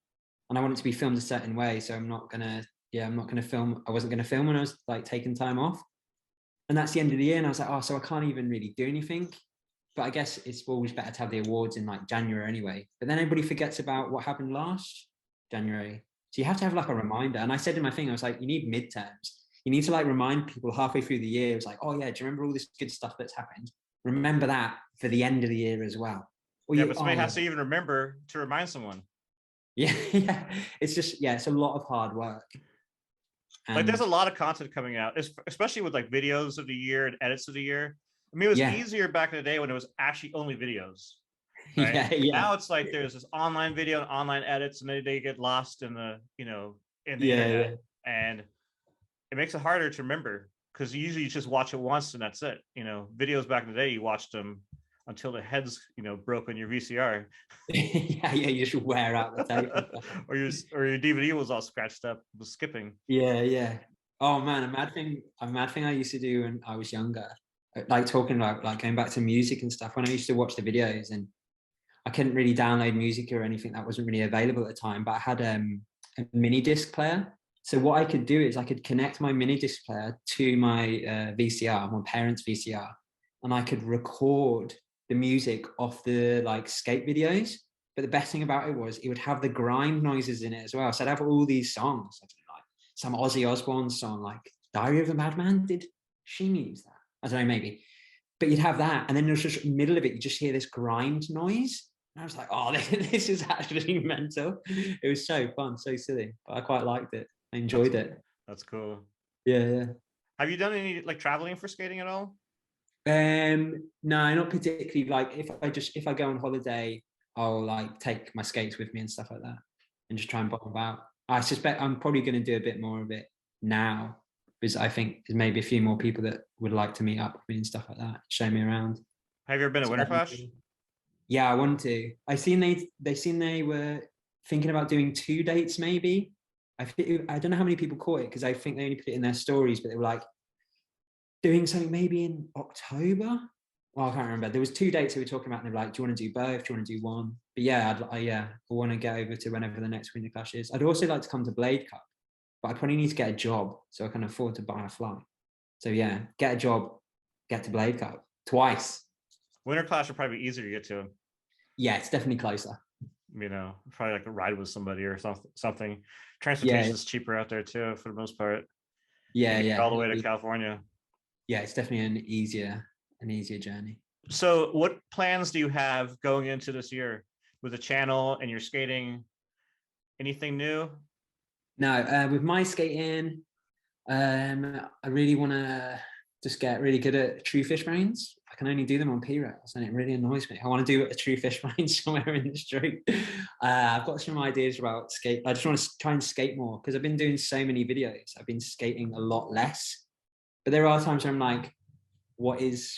and I want it to be filmed a certain way, so I'm not going to film. I wasn't going to film when I was like taking time off, and that's the end of the year, and I was like, oh, so I can't even really do anything. But I guess it's always better to have the awards in like January anyway. But then everybody forgets about what happened last January. So you have to have like a reminder. And I said in my thing, I was like, you need midterms. You need to like remind people halfway through the year. It was like, oh yeah, do you remember all this good stuff that's happened? Remember that for the end of the year as well. But somebody has to even remember to remind someone. It's just, it's a lot of hard work. Like there's a lot of content coming out, especially with like videos of the year and edits of the year. I mean, it was easier back in the day when it was actually only videos. Right? Now it's like there's this online video and online edits, and they get lost in the internet, and it makes it harder to remember because usually you just watch it once and that's it. Videos back in the day you watched them until the heads broke on your VCR. You just wear out the tape, or your DVD was all scratched up, was skipping. Oh man, a mad thing I used to do when I was younger. Like talking about like going back to music and stuff, when I used to watch the videos, and I couldn't really download music or anything that wasn't really available at the time, but I had a mini disc player. So what I could do is I could connect my mini disc player to my VCR, my parents' VCR, and I could record the music off the like skate videos. But the best thing about it was it would have the grind noises in it as well. So I'd have all these songs, like some Ozzy Osbourne song, like Diary of a Madman. Did she use that? I don't know, maybe. But you'd have that, and then there's just in the middle of it, you just hear this grind noise. And I was like, oh, this is actually mental. It was so fun, so silly. But I quite liked it. I enjoyed it. That's cool. Yeah. Have you done any like traveling for skating at all? No, not particularly. Like if I go on holiday, I'll like take my skates with me and stuff like that, and just try and bottom about. I suspect I'm probably going to do a bit more of it now, because I think there's maybe a few more people that would like to meet up with me and stuff like that, show me around. Have you ever been to Winter Clash? Yeah, I want to. They seen they were thinking about doing 2 dates maybe. I don't know how many people caught it because I think they only put it in their stories, but they were like doing something maybe in October. Well, I can't remember. There was 2 dates they were talking about, and they were like, "Do you want to do both? Do you want to do one?" But yeah, I want to get over to whenever the next Winter Clash is. I'd also like to come to Blade Cup, but I probably need to get a job so I can afford to buy a flight. So yeah, get a job, get to Blade Cup twice. Winter Clash would probably be easier to get to. Yeah, it's definitely closer. Probably like a ride with somebody or something. Transportation is cheaper out there too, for the most part. Yeah. All the way to California. Yeah, it's definitely an easier journey. So what plans do you have going into this year with the channel and your skating? Anything new? No, with my skating, I really want to just get really good at true fish brains. I can only do them on P-rails, and it really annoys me. I want to do a true fish brain somewhere in the street. I've got some ideas about skate. I just want to try and skate more because I've been doing so many videos. I've been skating a lot less, but there are times where I'm like, what is?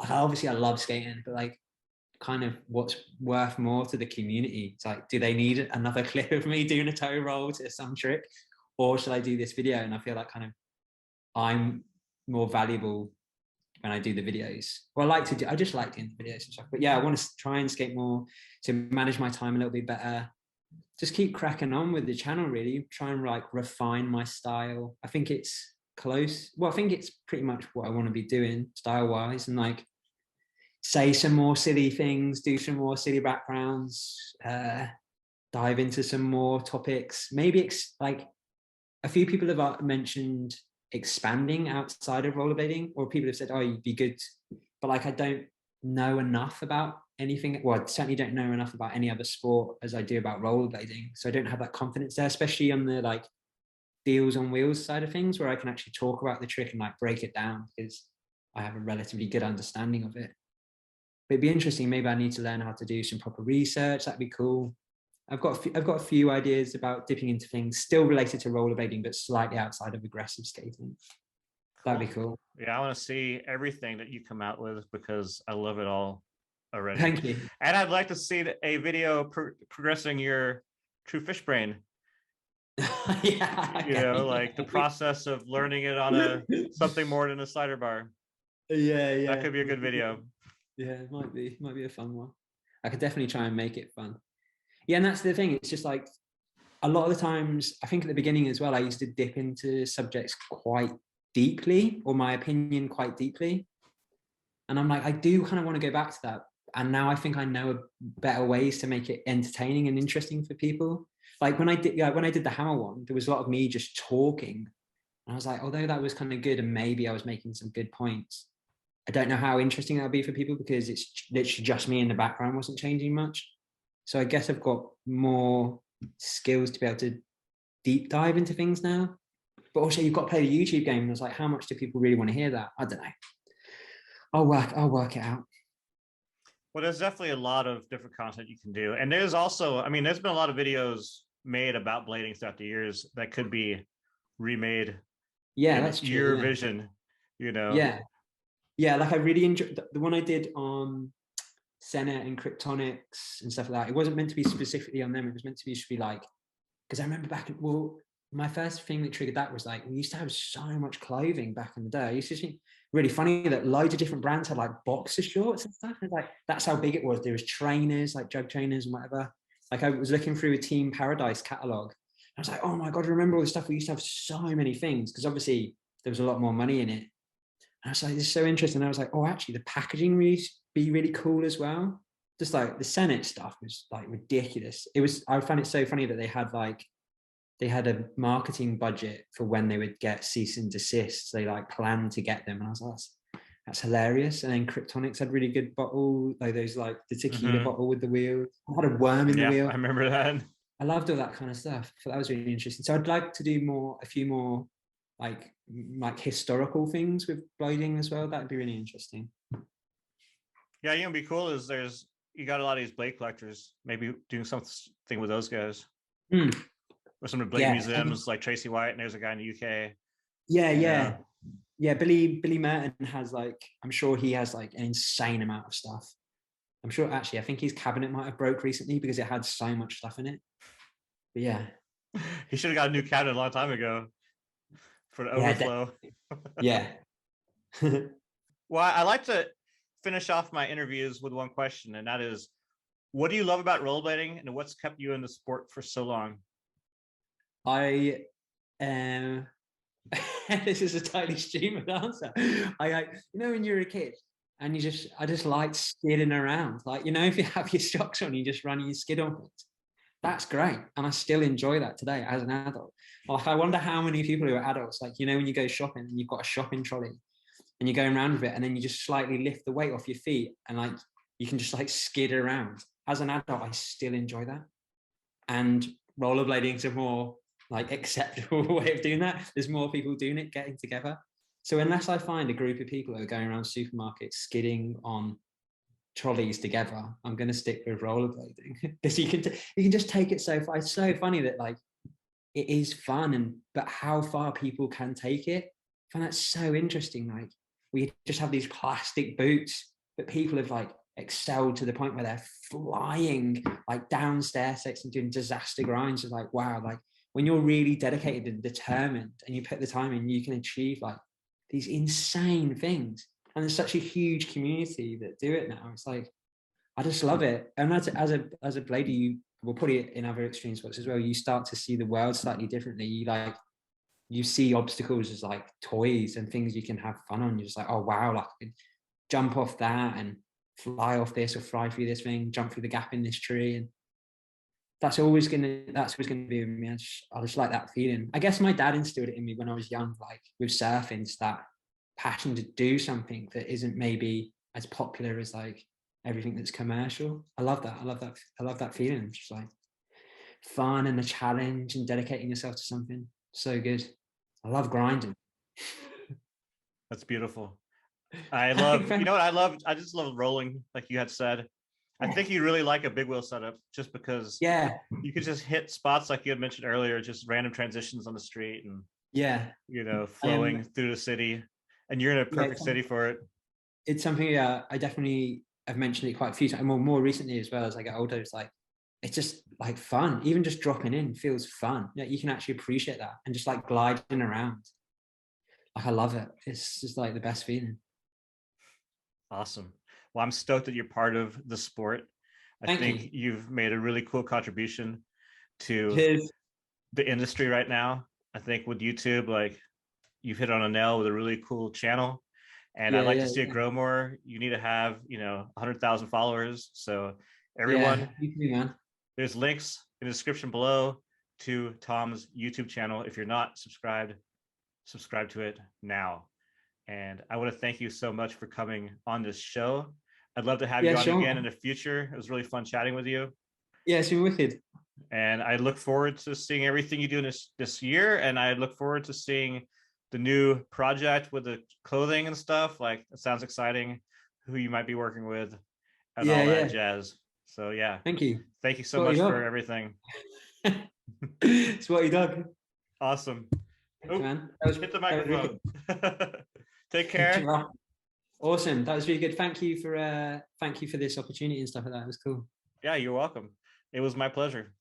Obviously, I love skating, but like, kind of what's worth more to the community? It's like, do they need another clip of me doing a toe roll to some trick, or should I do this video? And I feel like kind of I'm more valuable when I do the videos. Well, I just like doing the videos and stuff. But yeah, I want to try and skate more to manage my time a little bit better. Just keep cracking on with the channel, really. Try and like refine my style. I think it's close. Well, I think it's pretty much what I want to be doing style wise, and like say some more silly things, do some more silly backgrounds, dive into some more topics. Maybe like a few people have mentioned expanding outside of rollerblading, or people have said, oh, you'd be good. But like, I don't know enough about anything. Well, I certainly don't know enough about any other sport as I do about rollerblading. So I don't have that confidence there, especially on the like deals on wheels side of things, where I can actually talk about the trick and like break it down because I have a relatively good understanding of it. But it'd be interesting. Maybe I need to learn how to do some proper research. That'd be cool. I've got a few ideas about dipping into things still related to rollerblading, but slightly outside of aggressive skating. That'd be cool. Yeah, I want to see everything that you come out with because I love it all already. Thank you. And I'd like to see a video progressing your true fish brain. Yeah, okay. Like the process of learning it on something more than a slider bar. Yeah. That could be a good video. Yeah, it might be a fun one. I could definitely try and make it fun. Yeah, and that's the thing. It's just like a lot of the times, I think at the beginning as well, I used to dip into subjects quite deeply, or my opinion quite deeply. And I'm like, I do kind of want to go back to that. And now I think I know better ways to make it entertaining and interesting for people. Like when I did the hammer one, there was a lot of me just talking. And I was like, although that was kind of good, and maybe I was making some good points, I don't know how interesting that would be for people because it's literally just me in the background, wasn't changing much. So I guess I've got more skills to be able to deep dive into things now. But also you've got to play the YouTube game. And I was like, how much do people really want to hear that? I don't know. I'll work it out. Well, there's definitely a lot of different content you can do. And there's also, I mean, there's been a lot of videos made about blading throughout the years that could be remade. Yeah, that's true. Your vision, Yeah, like I really enjoyed the one I did on Senna and Kryptonics and stuff like that. It wasn't meant to be specifically on them. It was meant to be like, because I remember my first thing that triggered that was like, we used to have so much clothing back in the day. I used to think really funny that loads of different brands had like boxer shorts and stuff. And like, that's how big it was. There was trainers, like jug trainers and whatever. Like I was looking through a Team Paradise catalog. I was like, oh my God, remember all the stuff? We used to have so many things because obviously there was a lot more money in it. And I was like, this is so interesting. And I was like, oh, actually, the packaging would be really cool as well. Just like the Senate stuff was like ridiculous. I found it so funny that they had a marketing budget for when they would get cease and desist. They like planned to get them. And I was like, that's hilarious. And then Kryptonics had really good bottle, like those like the tequila bottle with the wheel. I had a worm in the wheel. I remember that. I loved all that kind of stuff. So that was really interesting. So I'd like to do a few more like historical things with blading as well. That'd be really interesting. Yeah, you know, what'd be cool is you got a lot of these blade collectors. Maybe doing something with those guys. Or some of the blade museums like Tracy White, and there's a guy in the UK. Yeah. Billy Merton has I'm sure he has an insane amount of stuff. I'm sure I think his cabinet might have broke recently because it had so much stuff in it. But yeah. He should have got a new cabinet a long time ago for the overflow. Yeah. Well, I like to finish off my interviews with one question, and that is, what do you love about rollerblading and what's kept you in the sport for so long? This is a totally stupid answer. When you're a kid and I just like skidding around. If you have your shocks on, you just run your skid on it. That's great. And I still enjoy that today as an adult. I wonder how many people who are adults, when you go shopping and you've got a shopping trolley and you're going around with it, and then you just slightly lift the weight off your feet, and like you can just like skid around. As an adult, I still enjoy that. And rollerblading is a more like acceptable way of doing that. There's more people doing it, getting together. So unless I find a group of people who are going around supermarkets skidding on trolleys together, I'm going to stick with rollerblading because you can just take it so far. It's so funny that like it is fun, but how far people can take it, I find that so interesting. Like we just have these plastic boots, but people have like excelled to the point where they're flying like down stair sets and doing disaster grinds. It's like, wow, like when you're really dedicated and determined and you put the time in, you can achieve like these insane things. And there's such a huge community that do it now. It's like, I just love it. And as a blader, you will put it in other extreme sports as well. You start to see the world slightly differently. You see obstacles as like toys and things you can have fun on. You're just like, oh wow, like I could jump off that and fly off this or fly through this thing, jump through the gap in this tree. And that's always gonna be with me. I just like that feeling. I guess my dad instilled it in me when I was young, like with surfing, it's that passion to do something that isn't maybe as popular as like everything that's commercial. I love that. I love that feeling. It's just like fun and a challenge and dedicating yourself to something. So good. I love grinding. That's beautiful. I love, you know what I love? I just love rolling, like you had said. I think you really like a big wheel setup just because Yeah. you could just hit spots like you had mentioned earlier, just random transitions on the street and, Yeah. you know, flowing through the city. And you're in a perfect city for it. It's something I definitely have mentioned it quite a few times. More recently as well as I get older, it's like, it's just like fun. Even just dropping in feels fun. Yeah, you can actually appreciate that and just like gliding around. Like I love it. It's just like the best feeling. Awesome. Well, I'm stoked that you're part of the sport. I Thank think you. you've made a really cool contribution to Cheers. the industry right now. I think with YouTube, like you've hit on a nail with a really cool channel. And I'd like to see it grow more. You need to have, 100,000 followers. So everyone, You too, man. there's links in the description below to Tom's YouTube channel. If you're not subscribed, subscribe to it now. And I want to thank you so much for coming on this show. I'd love to have you on again in the future. It was really fun chatting with you. Yeah, it's been wicked. And I look forward to seeing everything you do this year. And I look forward to seeing the new project with the clothing and stuff. Like, it sounds exciting, who you might be working with and all that jazz. So yeah. Thank you. Thank you so much for everything. Spotty Dog. Awesome. Thanks, man. Hit the microphone. Take care. Awesome. That was really good. Thank you for this opportunity and stuff like that. It was cool. Yeah, you're welcome. It was my pleasure.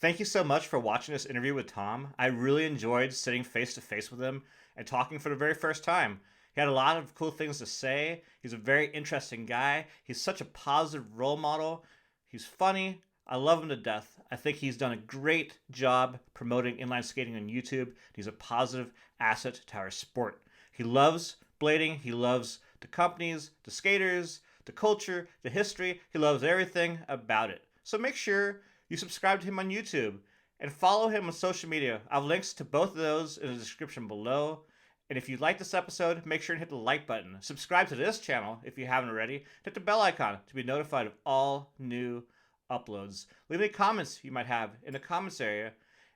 Thank you so much for watching this interview with Tom. I really enjoyed sitting face to face with him and talking for the very first time. He had a lot of cool things to say. He's a very interesting guy. He's such a positive role model. He's funny. I love him to death. I think he's done a great job promoting inline skating on YouTube. He's a positive asset to our sport. He loves blading. He loves the companies, the skaters, the culture, the history. He loves everything about it. So make sure you subscribe to him on YouTube and follow him on social media. I have links to both of those in the description below. And if you like this episode, make sure and hit the like button. Subscribe to this channel if you haven't already. Hit the bell icon to be notified of all new uploads. Leave any comments you might have in the comments area.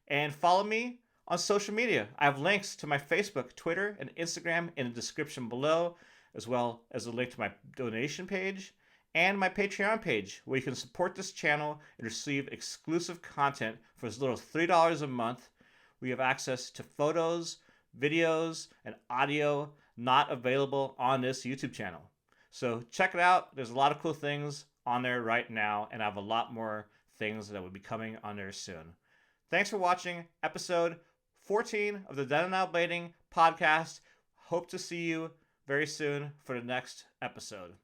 And follow me on social media. I have links to my Facebook, Twitter, and Instagram in the description below, as well as a link to my donation page and my Patreon page, where you can support this channel and receive exclusive content for as little as $3 a month. We have access to photos, videos, and audio not available on this YouTube channel. So check it out. There's a lot of cool things on there right now, and I have a lot more things that will be coming on there soon. Thanks for watching episode 14 of the Then and Now Blading podcast. Hope to see you very soon for the next episode.